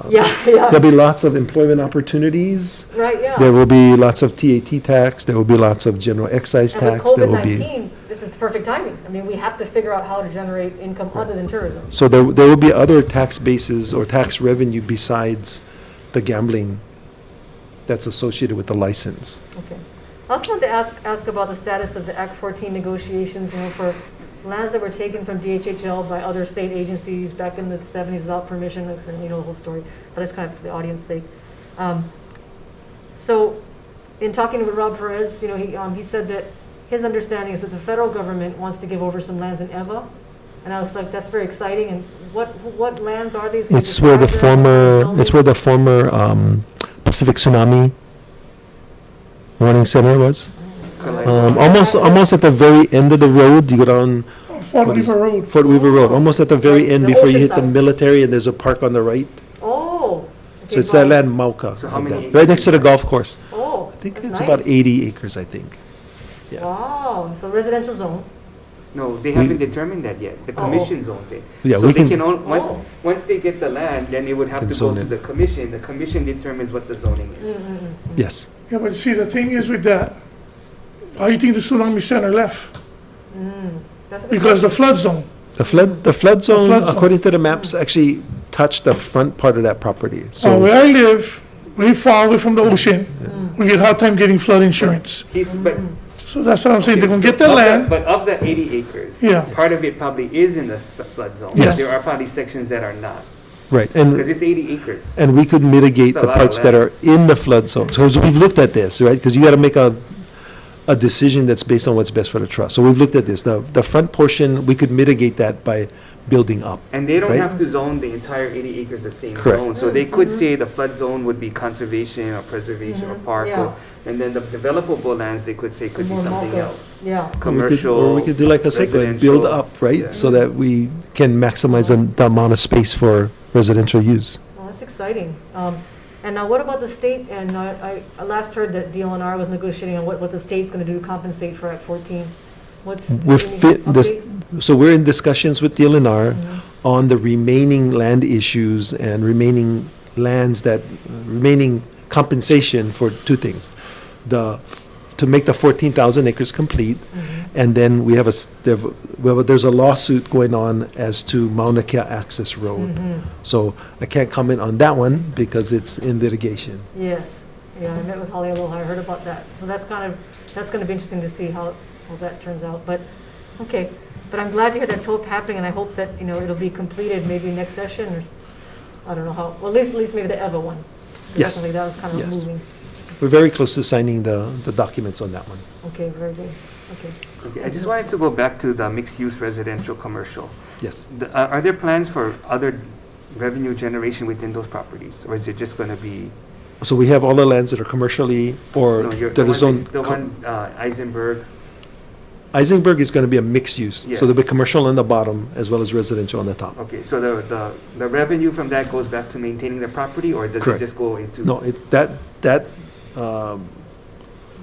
yeah, there'll yeah, be lots of employment opportunities. right, yeah. There will be lots of TAT tax, there will be lots of general excise And with tax, there will be. COVID-19, this is the perfect timing. I mean, we have to figure out how to generate income other than tourism. So there will be other tax bases or tax revenue besides the gambling that's associated with the license. Okay. I also wanted to ask about the status of the Act 14 negotiations, for lands that were taken from DHHL by other state agencies back in the 70s without permission, the whole story, but it's kind of for the audience's sake. So in talking with Rob Perez, he said that his understanding is that the federal government wants to give over some lands in Eva. And I was like, that's very exciting. And what lands are these? Can you It's where the describe them? former, Tell me. it's where the former Pacific Tsunami Warning Center was. Almost at the very end of the road, you go down Fort What is- Weaver Road. Fort Weaver Road, almost at the very Like end the before you ocean hit the side. military, and there's a park on the right. Oh. So okay, it's that wow. land, Mauka, So how many right next to the golf course. Oh, think That's it's about nice. 80 acres, I think. Yeah. Wow, so residential zone. No, they haven't determined that yet. The Oh. commission zones it. Yeah, So we they can- can, once, Oh. once they get the land, then it would have Can to go zone to it. the commission. The commission determines what the zoning is. Yes. Yeah, but see, the thing is with that, why do you think the tsunami center left? That's a good Because the question. flood zone. The flood zone, flood zone. according to the maps, actually touched the front part of that property. So So, where I live, we far away from the ocean, we get hard time getting flood insurance. But So that's what I'm saying, they're gonna okay, get the so of land, But of that 80 acres, Yeah. part of it probably is in the flood zone. Yes. There are probably sections that are not, right, because and, it's 80 acres. and we could mitigate It's a the lot of parts that are land. in the flood zone. So we've looked at this, right? Because you got to make a decision that's based on what's best for the trust. So we've looked at this. The front portion, we could mitigate that by building up. And they don't Right. have to zone the entire 80 acres the same Correct. zone. So they could say the flood zone would be conservation or preservation or park. Yeah. And then the developable lands, they could say could be More something multi- else. Yeah. Commercial. Or we could do like a segue and build residential. up, right? Yeah. So that we can maximize the amount of space for residential use. Well, that's exciting. And now what about the state? And I last heard that DLNR was negotiating on what the state's gonna do to compensate for Act 14. What's? We're any fit, this, update? so we're in discussions with DLNR Mhm. on the remaining land issues and remaining lands that, remaining compensation for two things. To make the 14,000 acres complete, and then we have there's a lawsuit going on as to Mauna Kea Access Road. So I can't comment on that one because it's in litigation. Yes, yeah, I met with Holly Aloha, I heard about that. So that's gonna be interesting to see how that turns out, but, okay. But I'm glad to hear that's happening, and I hope that, it'll be completed maybe next session, or, I don't know how, well, at least maybe the EVA one. 'Cause Yes. Definitely, that was kind of Yes. moving. We're very close to signing the documents on that one. Okay, very good, okay. Okay, I just wanted to go back to the mixed-use residential commercial. Yes. Are there plans for other revenue generation within those properties? Or is it just going to be, So we have all the lands that are commercially or no, that are zoned. the one, Eisenberg? Eisenberg is going to be a mixed use. Yeah. So there'll be commercial on the bottom as well as residential on the top. Okay, so the revenue from that goes back to maintaining the property, or does it Correct. just go into? No,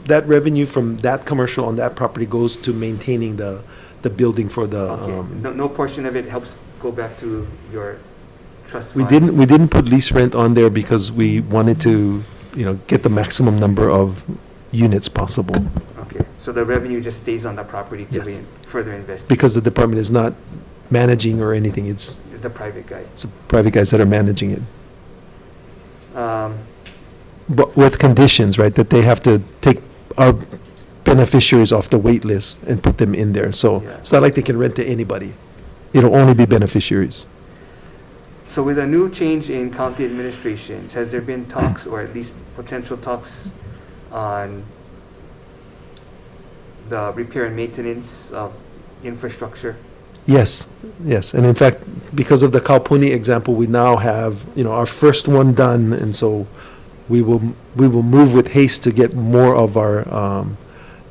that revenue from that commercial on that property goes to maintaining the building for the, Okay, no portion of it helps go back to your trust we fund? didn't put lease rent on there because we wanted to, get the maximum number of units possible. Okay, so the revenue just stays on the property to Yes. be further invested, Because the department is not managing or anything, it's the private guy. private guys that are managing it. Um, But with conditions, right, that they have to take our beneficiaries off the wait list and put them in there. So Yeah. it's not like they can rent to anybody. It'll only be beneficiaries. So with a new change in county administrations, has there been talks, or at least potential talks, on the repair and maintenance of infrastructure? Yes, yes. And in fact, because of the Kaupuni example, we now have, our first one done. And so we will move with haste to get more of our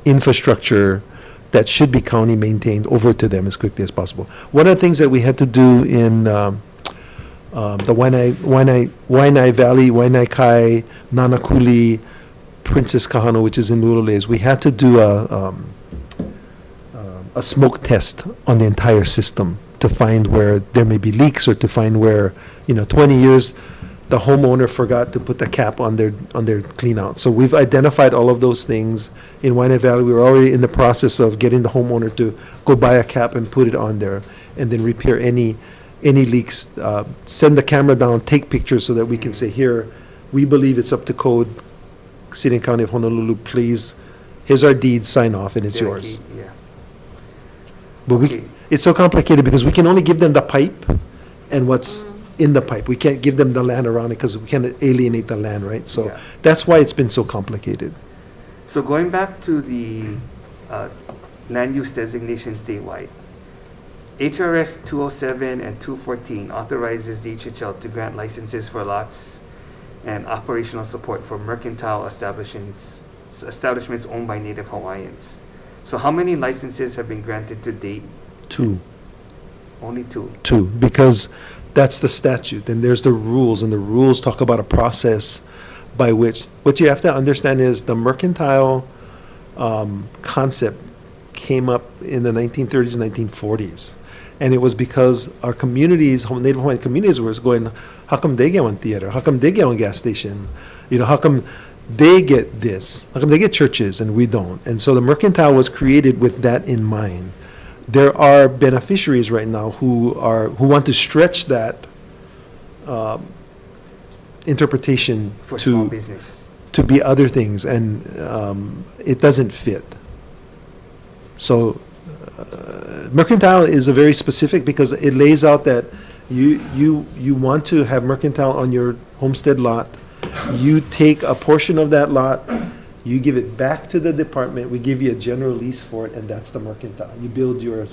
infrastructure that should be county maintained over to them as quickly as possible. One of the things that we had to do in the Waianae Valley, Waianae Kai, Nanakuli, Princess Kahana, which is in Nulule, is we had to do a smoke test on the entire system to find where there may be leaks, or to find where, 20 years, the homeowner forgot to put the cap on their clean out. So we've identified all of those things. In Waianae Valley, we were already in the process of getting the homeowner to go buy a cap and put it on there, and then repair any leaks, send the camera down, take pictures so that we can say, here, we believe it's up to code. City and County of Honolulu, please, here's our deed, sign off, and it's yours. Yeah. But Okay. it's so complicated because we can only give them the pipe and what's in the pipe. We can't give them the land around it because we can't alienate the land, right? So Yeah. that's why it's been so complicated. So going back to the land use designation statewide, HRS 207 and 214 authorizes the HHL to grant licenses for lots and operational support for mercantile establishments owned by Native Hawaiians. So how many licenses have been granted to date? Two, Only two. because that's the statute, and there's the rules, and the rules talk about a process by which, what you have to understand is the mercantile concept came up in the 1930s, 1940s. And it was because our communities, Native Hawaiian communities, were going, how come they get one theater? How come they get one gas station? You know, how come they get this? How come they get churches and we don't? And so the mercantile was created with that in mind. There are beneficiaries right now who want to stretch that interpretation For small to business. be other things, and it doesn't fit. So mercantile is a very specific, because it lays out that you want to have mercantile on your homestead lot. You take a portion of that lot, you give it back to the department, we give you a general lease for it, and that's the mercantile. You build your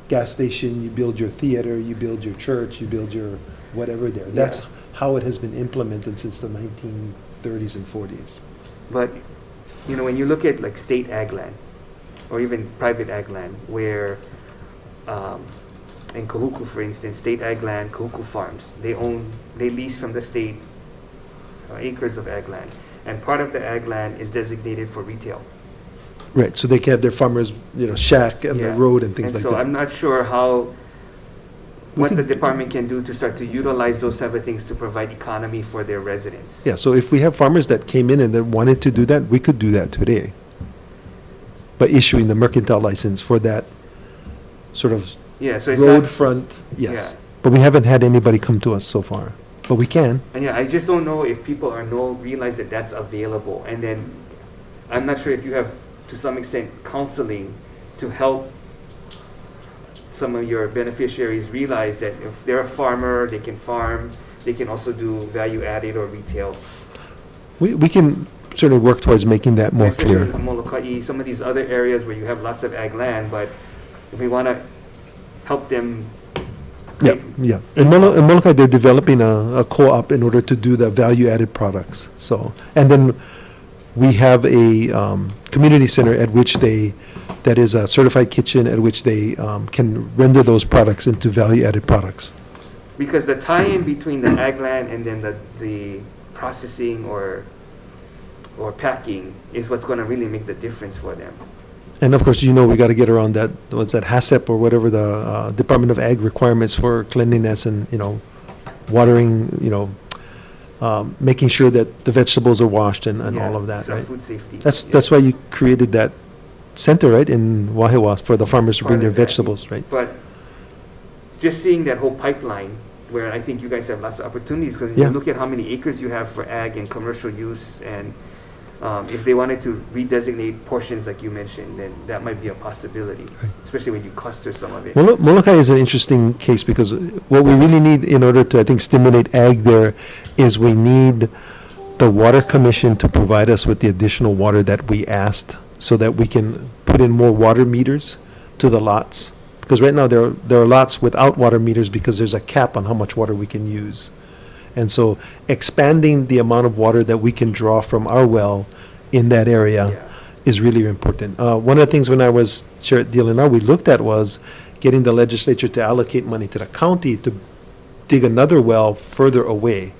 gas station, you build your theater, you build your church, you build your whatever there. That's how it has been implemented since the 1930s and 40s. But, you know, when you look at like state ag land, or even private ag land, where, in Kahuku, for instance, state ag land, Kahuku Farms, they lease from the state acres of ag land. And part of the ag land is designated for retail. Right, so they can have their farmers, shack and the Yeah. road and things And like so I'm that. not sure We what the can- department can do to start to utilize those type of things to provide economy for their residents. Yeah, so if we have farmers that came in and that wanted to do that, we could do that today. By issuing the mercantile license for that sort of Yeah, so it's road not, front, yes. Yeah. But we haven't had anybody come to us so far, but we can. and yeah, I just don't know if people realize that that's available. And then, I'm not sure if you have, to some extent, counseling to help some of your beneficiaries realize that if they're a farmer, they can farm, they can also do value added or retail. We can certainly work towards making that more Especially clear. in Molokai, some of these other areas where you have lots of ag land, but if we want to help them. Yeah, make- yeah. In Molokai, they're developing a co-op in order to do the value-added products. So, and then we have a community center at which that is a certified kitchen at which they can render those products into value-added products. Because the tie-in between the ag land and then the processing or packing is what's going to really make the difference for them. And of course, we got to get around that, what's that, HACCP or whatever the Department of Ag requirements for cleanliness and, watering, making sure that the vegetables are washed and Yeah, all of that, so right? Food safety. That's why you created that center, right, in Wahiawa for the farmers to bring Part their of that. vegetables, right? But just seeing that whole pipeline, where I think you guys have lots of opportunities, because Yeah. you look at how many acres you have for ag and commercial use, and if they wanted to redesignate portions like you mentioned, then that might be a possibility, Right. especially when you cluster some of it. Molokai is an interesting case because what we really need in order to, I think, stimulate ag there is we need the Water Commission to provide us with the additional water that we asked so that we can put in more water meters to the lots. Because right now there are lots without water meters because there's a cap on how much water we can use. And so expanding the amount of water that we can draw from our well in that area Yeah. is really important. One of the things when I was chair at DLNR, we looked at was getting the legislature to allocate money to the county to dig another well further away.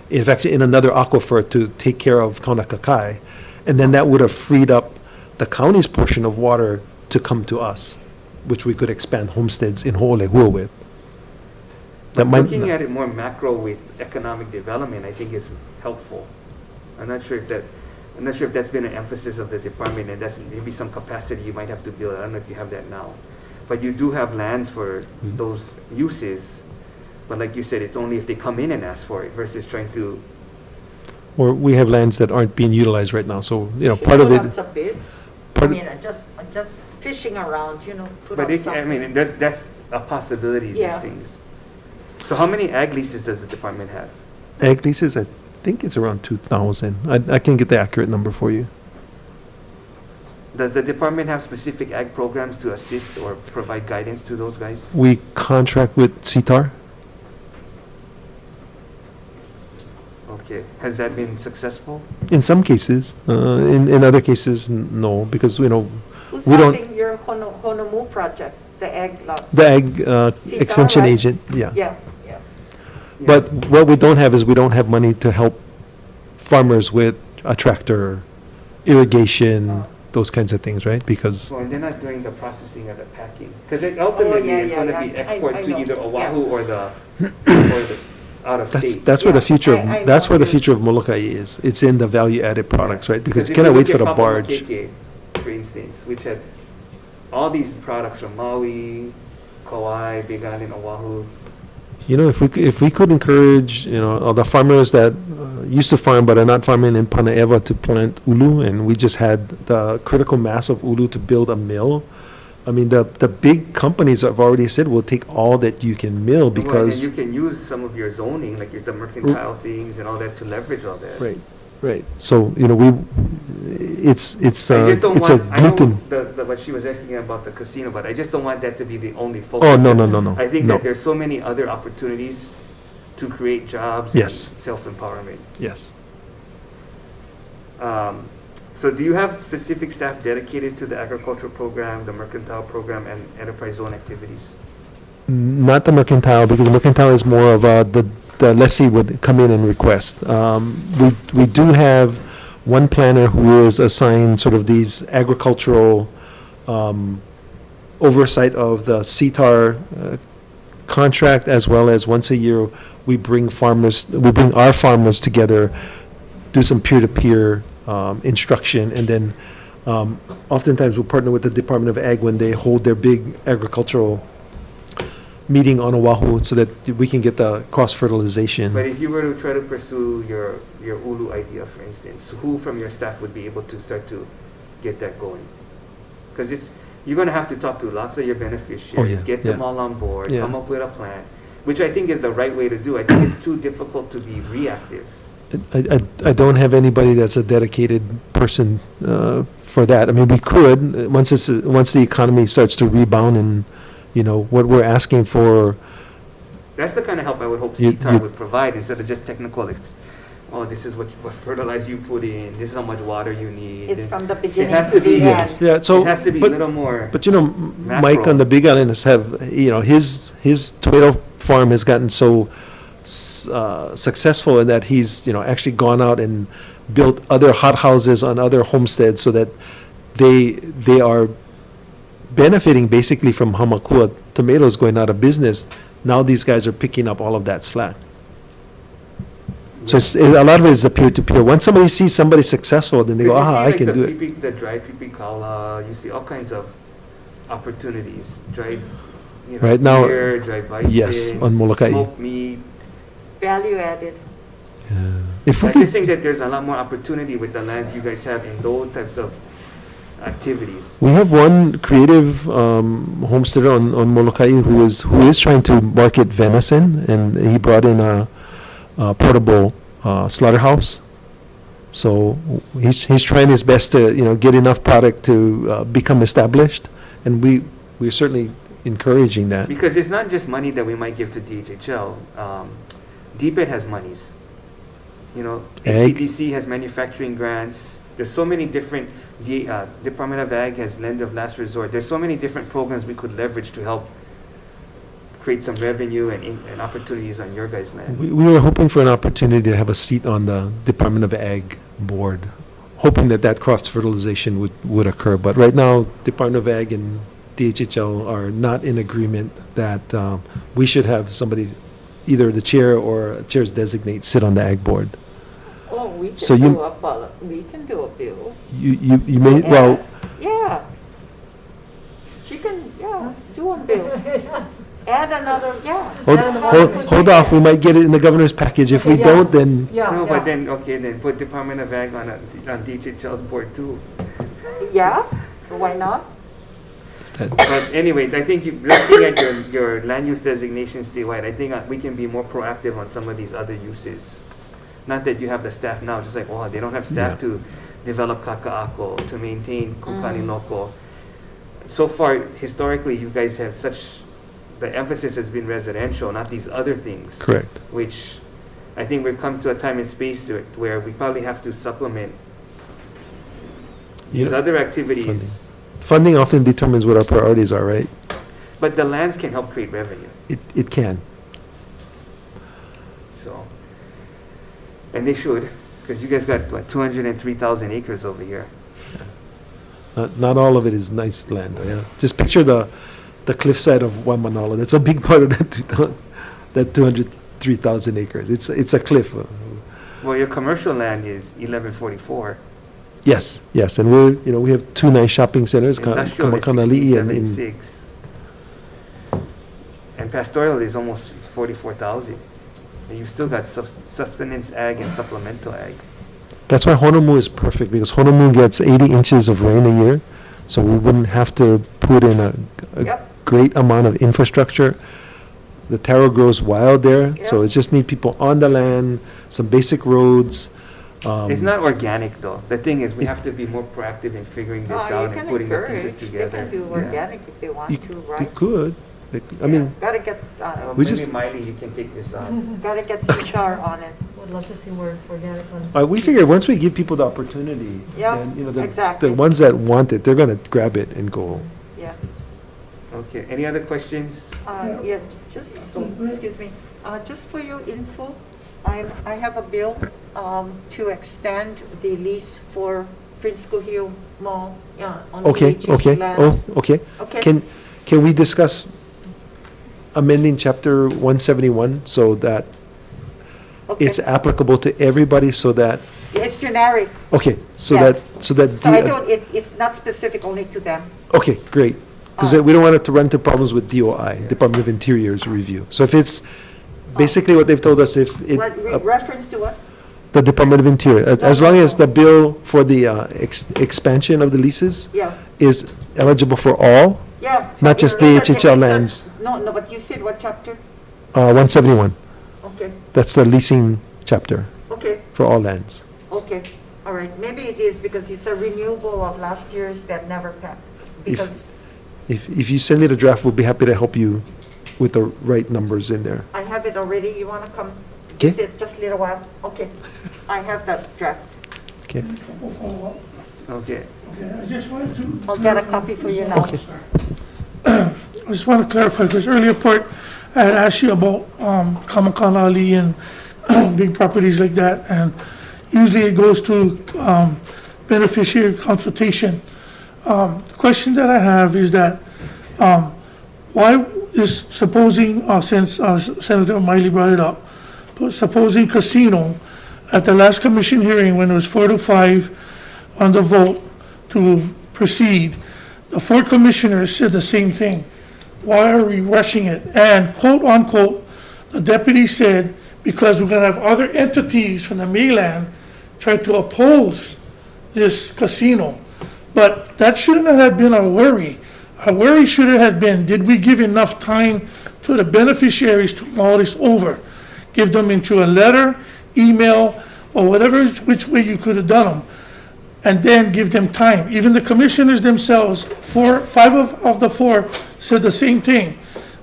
In fact, in another aquifer to take care of Kaunakakai. And then that would have freed up the county's portion of water to come to us, which we could expand homesteads in Ho'olehua with. That might Looking not- at it more macro with economic development, I think is helpful. I'm not sure if that's been an emphasis of the department, and that's maybe some capacity you might have to build. I don't know if you have that now. But you do have lands for those uses. But like you said, it's only if they come in and ask for it versus trying to, Or we have lands that aren't being utilized right now, so, part of Put it. up some bids. I part- mean, just fishing around, put but up I something. mean, that's a possibility, these Yeah. things. So how many ag leases does the department have? Ag leases, I think it's around 2,000. I can get the accurate number for you. Does the department have specific ag programs to assist or provide guidance to those guys? We contract with CTAR. Okay, has that been successful? In some cases, in other cases, no, because, Who's we don't- having your Honomu project, the egg lots? the ag extension right? agent, yeah. Yeah. But what we don't have is we don't have money to help farmers with a tractor, irrigation, those kinds of things, right? Because, So and they're not doing the processing of the packing, because ultimately yeah, it's yeah, going to yeah. be export I to know. either Oahu Yeah. or the out of that's, state. that's where the Yeah, future, I that's where the know. future of Molokai is. It's in the value-added products, right? Because you if cannot look wait for at the barge. Papamakeke, for instance, which had all these products from Maui, Kauai, Big Island, Oahu. You know, if we could encourage, you know, all the farmers that used to farm but are not farming in Panaeva to plant ulu, and we just had the critical mass of ulu to build a mill. I mean, the big companies have already said, we'll take all that you can mill Well, because, and you can use some of your zoning, like the mercantile things and all that, to leverage all that. right, right. So, you know, it's I just don't it's a want, I know gluten. what she was asking about the casino, but I just don't want that to be the only focus. Oh, no. I think no. that there's so many other opportunities to create jobs Yes. and self-empowerment. Yes. So do you have specific staff dedicated to the agricultural program, the mercantile program, and enterprise zone activities? Not the mercantile, because mercantile is more of the lessee would come in and request. We do have one planner who is assigned sort of these agricultural oversight of the CTAR contract, as well as once a year, we bring our farmers together, do some peer-to-peer instruction, and then oftentimes we'll partner with the Department of Ag when they hold their big agricultural meeting on Oahu so that we can get the cross-fertilization. But if you were to try to pursue your ulu idea, for instance, who from your staff would be able to start to get that going? Because you're going to have to talk to lots of your beneficiaries, get them all on board, Yeah. come up with a plan, which I think is the right way to do. I think it's too difficult to be reactive. I don't have anybody that's a dedicated person for that. I mean, we could, once the economy starts to rebound, and, you know, what we're asking for, That's the kind of help I would hope You- CTAR you- would provide, instead of just technical, oh, this is what fertilizer you put in, this is how much water you need. It's and from the beginning has to to be- the end. yeah, so. It has to be a but- little more. But you know, Mike macro. on the Big Island have, you know, his tomato farm has gotten so successful in that he's, you know, actually gone out and built other hot houses on other homesteads so that they are benefiting basically from Hamakua tomatoes going out of business. Now these guys are picking up all of that slack. So a lot of it is the peer-to-peer. Once somebody sees somebody successful, then they go, Because you see, I like, can the do it. pipi, the dried pipikala, you see all kinds of opportunities, dried, you know, Right now- deer, dried bison. Yes, on Molokai. Smoked meat. Value added. If we I could, just think that there's a lot more opportunity with the lands you guys have in those types of activities. we have one creative homesteader on Molokai who is trying to market venison, and he brought in a portable slaughterhouse. So he's trying his best to, you know, get enough product to become established, and we're certainly encouraging that. Because it's not just money that we might give to DHHL. DPED has monies. You know, Ag. TDC has manufacturing grants. There's so many different, Department of Ag has lender of last resort. There's so many different programs we could leverage to help create some revenue and opportunities on your guys' land. We were hoping for an opportunity to have a seat on the Department of Ag board, hoping that cross-fertilization would occur. But right now, Department of Ag and DHHL are not in agreement that we should have somebody, either the chair or a chair's designate, sit on the Ag board. Oh, we can So we can do a bill. You may, well, Yeah. She can, do a bill. Add another, hold off, we might get it in the governor's package. If we don't, then, No, but then, okay, then put Department of Ag on DHHL's board too. Yeah, why not? But anyway, I think looking at your land use designations statewide, I think we can be more proactive on some of these other uses. Not that you have the staff now, just like, oh, they don't have staff to develop kaka'ako, to maintain kukani loko. So far, historically, you guys have the emphasis has been residential, not these other things. correct. Which I think we've come to a time and space to it where we probably have to supplement You these know, other activities. Funding often determines what our priorities are, right? But the lands can help create revenue. It can. So, and they should. Because you guys got, what, 203,000 acres over here. Not all of it is nice land, yeah. Just picture the cliffside of Waimanalo. That's a big part of that 203,000 acres. It's a cliff. Well, your commercial land is 1144. Yes, yes, and we have two nice shopping centers, Industrial is Kamakanali'i and in 1676. And pastoral is almost 44,000. And you've still got subsistence ag and supplemental ag. That's why Honolulu is perfect, because Honolulu gets 80 inches of rain a year, so we wouldn't have to put in a Yep. great amount of infrastructure. The taro grows wild there, so Yep. it just need people on the land, some basic roads. It's not organic, though. The thing is, we have to be more proactive in figuring this Oh, you out and can putting the pieces encourage. together. They can do Yeah. organic if they want You to, you right? could, I mean, Gotta get, We Maybe just- Miley, you can take this on. gotta get CSAR on it. Would love to see more organic on. we figure once we give people the opportunity, Yeah, then, exactly. the ones that want it, they're gonna grab it and go. Yeah. Okay, any other questions? Yeah, just, excuse me, just for your info, I have a bill to extend the lease for Prince Kuhio Mall, on the Okay, HHC okay, land. oh, okay. Okay. Can we discuss amending chapter 171 so that Okay. it's applicable to everybody, so that, It's generic, okay, so Yeah. that, so I don't, it's not specific only to them. okay, great. Because we don't want it to run into problems with DOI, Department of Interior's review. So if it's, basically what they've told us, if it, What, reference to what? the Department of Interior, as long as the bill for the expansion of the leases Yeah, is eligible for all, yeah. Not just No, the HHL lands. No, but you said what chapter? 171, Okay, that's the leasing chapter okay, for all lands. okay, all right. Maybe it is because it's a renewable of last year's that never passed. Because If you send me the draft, we'll be happy to help you with the right numbers in there. I have it already, you want to come Okay. visit just a little while? Okay, I have that draft. Okay, Couple follow-up. Okay, Okay, I just wanted to. I'll get a copy for you now. Okay. I just want to clarify, because earlier part, I had asked you about Kamakanali and big properties like that, and usually it goes to beneficiary consultation. The question that I have is that, why is supposing, since Senator Miley brought it up, but supposing casino, at the last commission hearing, when it was 4-5 on the vote to proceed, the four commissioners said the same thing. Why are we rushing it? And quote unquote, the deputy said, because we're gonna have other entities from the mainland try to oppose this casino. But that shouldn't have been our worry. Our worry should have been, did we give enough time to the beneficiaries to mull this over? Give them into a letter, email, or whatever, which way you could have done them. And then give them time. Even the commissioners themselves, five of the four said the same thing,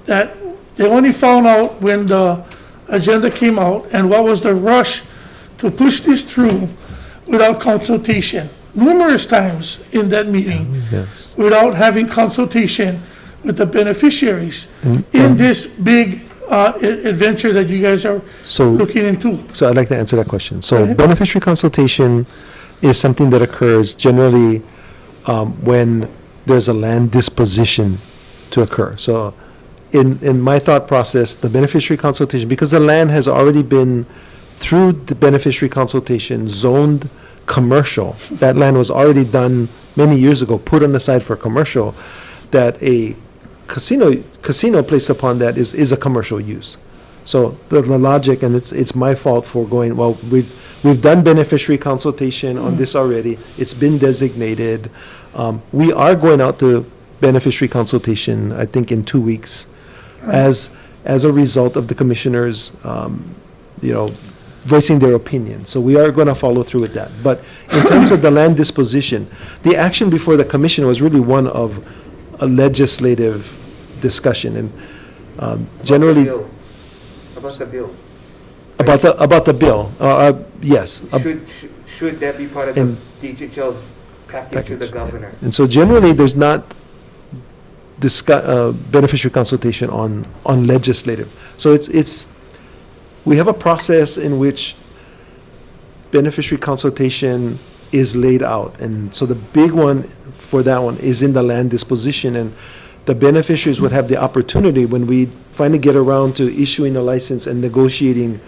that they only found out when the agenda came out and what was the rush to push this through without consultation. Numerous times in that meeting, yes. without having consultation with the beneficiaries in this big adventure that you guys are So, looking into. so I'd like to answer that question. Go So ahead. beneficiary consultation is something that occurs generally when there's a land disposition to occur. So in my thought process, the beneficiary consultation, because the land has already been, through the beneficiary consultation, zoned commercial, that land was already done many years ago, put on the side for commercial, that a casino placed upon that is a commercial use. So the logic, and it's my fault for going, well, we've done beneficiary consultation on this already, it's been designated. We are going out to beneficiary consultation, I think in 2 weeks, as a result of the commissioners, voicing their opinion. So we are going to follow through with that. But in terms of the land disposition, the action before the commission was really one of a legislative discussion, and generally About the bill. about the bill. Yes. Should that be part of the And- DHHL's package to the governor? And so generally, there's not beneficiary consultation on legislative. So we have a process in which beneficiary consultation is laid out. And so the big one for that one is in the land disposition. And the beneficiaries would have the opportunity, when we finally get around to issuing a license and negotiating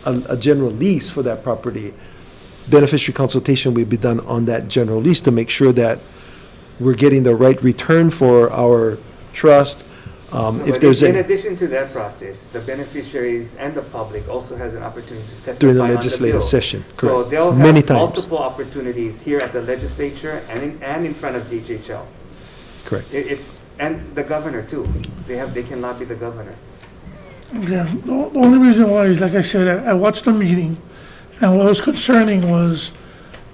a general lease for that property, beneficiary consultation will be done on that general lease to make sure that we're getting the right return for our trust. If But there's in any, addition to that process, the beneficiaries and the public also has an opportunity to testify during the on the legislative bill. session, So correct. they'll Many have times, multiple opportunities here at the legislature and in front of DHHL. correct. And the governor too. They can lobby the governor. Yeah, the only reason why is, like I said, I watched the meeting, and what was concerning was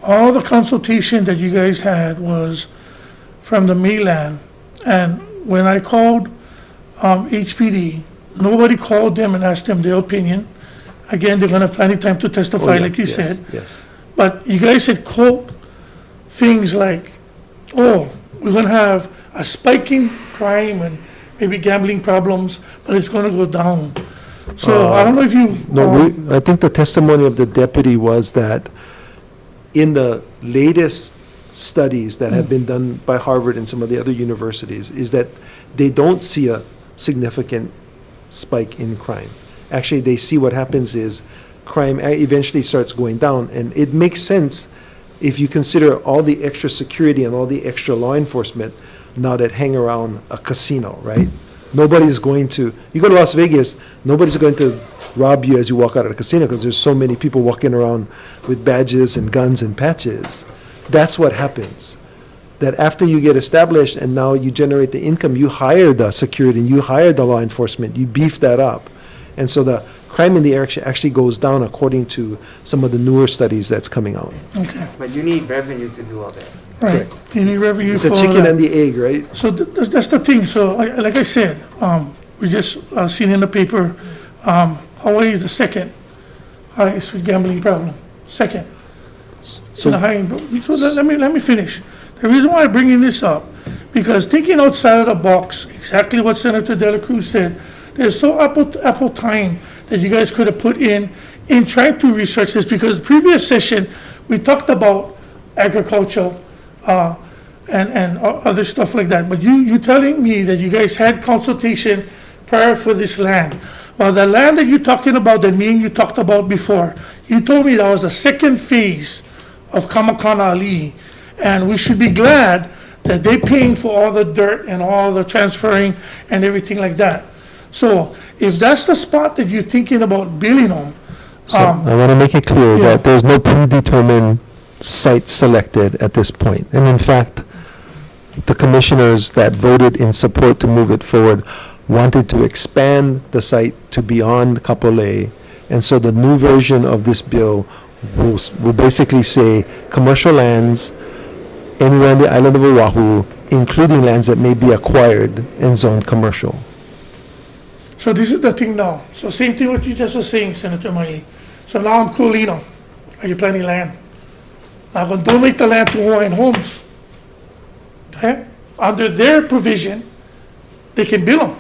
all the consultation that you guys had was from the mainland. And when I called HPD, nobody called them and asked them their opinion. Again, they're gonna have plenty of time to Oh, testify, yeah, like you yes, said. Yes. But you guys had quote things like, oh, we're gonna have a spike in crime and maybe gambling problems, but it's gonna go down. So I don't know if you. No, I think the testimony of the deputy was that in the latest studies that have been done by Harvard and some of the other universities, is that they don't see a significant spike in crime. Actually, they see what happens is crime eventually starts going down, and it makes sense if you consider all the extra security and all the extra law enforcement now that hang around a casino, right? Nobody's going to, you go to Las Vegas, nobody's going to rob you as you walk out of the casino because there's so many people walking around with badges and guns and patches. That's what happens. That after you get established and now you generate the income, you hire the security and you hire the law enforcement, you beef that up. And so the crime in the area actually goes down according to some of the newer studies that's coming out. Okay, But you need revenue to do all that. right. You need revenue It's for a all chicken that. and the egg, right? So that's the thing, so like I said, we just seen in the paper, Hawaii is the second highest with gambling problem, second. So- So let me finish. The reason why I'm bringing this up, because thinking outside of the box, exactly what Senator De La Cruz said, there's so ample time that you guys could have put in trying to research this, because previous session, we talked about agriculture, and other stuff like that. But you telling me that you guys had consultation prior for this land. Well, the land that you're talking about, that me and you talked about before, you told me that was the second phase of Kamakana Ali, and we should be glad that they're paying for all the dirt and all the transferring and everything like that. So if that's the spot that you're thinking about building on, So I want to make it clear yeah. that there's no predetermined site selected at this point. And in fact, the commissioners that voted in support to move it forward wanted to expand the site to beyond Kapolei. And so the new version of this bill will basically say commercial lands anywhere on the island of Oahu, including lands that may be acquired and zoned commercial. so this is the thing now. So same thing what you just was saying, Senator Miley. So now I'm Colino. I get plenty of land. I'm gonna donate the land to Hawaiian Homes. Okay? Under their provision, they can build them,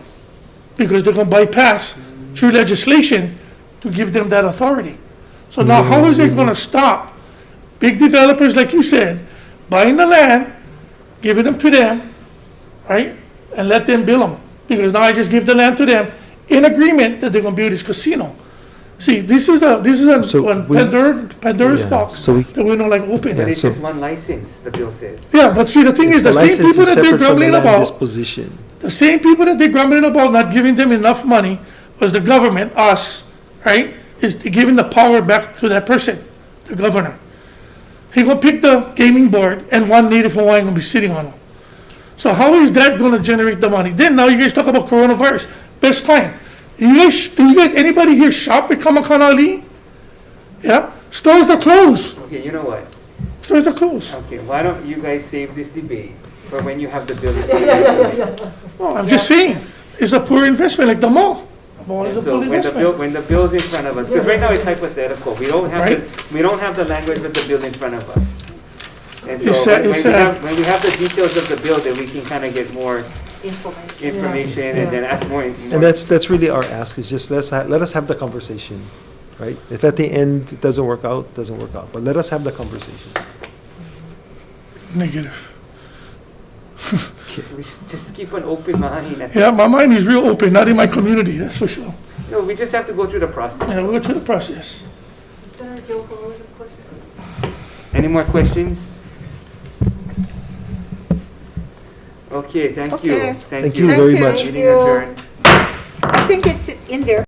because they're gonna bypass through legislation to give them that authority. So now how is it gonna stop big developers, like you said, buying the land, giving them to them, right? And let them build them, because now I just give the land to them in agreement that they're gonna build this casino. See, this is So one we- Pandora's Yeah, box so we- that we're not like open. But it's so- just one license, the bill says. Yeah, but see, the thing is, the same license people is that they're separate from the grumbling land about, disposition. the same people that they're grumbling about not giving them enough money was the government, us, right? Is giving the power back to that person, the governor. He gonna pick the gaming board and one Native Hawaiian gonna be sitting on them. So how is that gonna generate the money? Then now you guys talk about coronavirus, best time. Do you guys, anybody here shop at Kamakana Ali? Yeah, stores are closed, Okay, you know what? stores are closed. Okay, why don't you guys save this debate for when you have the bill in front of you? Well, I'm just saying, it's a poor investment, like the mall. The mall is a So poor when the investment. bill, when the bill's in front of us, because right now it's hypothetical, we don't have we don't have the language of the bill in front of us. And It's so sad. when we have the details of the bill, then we can kind of get more information and then ask more. And that's really our ask, is just let us have the conversation. right? If at the end it doesn't work out, it doesn't work out. But let us have the conversation. Negative. We should just keep an open mind. Yeah, my mind is real open, not in my community, that's for sure. No, we just have to go through the process. Yeah, we'll go through the process. Senator Joe, what was your question? Any more questions? Okay, thank you. Okay. Thank you very much. Meeting adjourned. I think it's in there.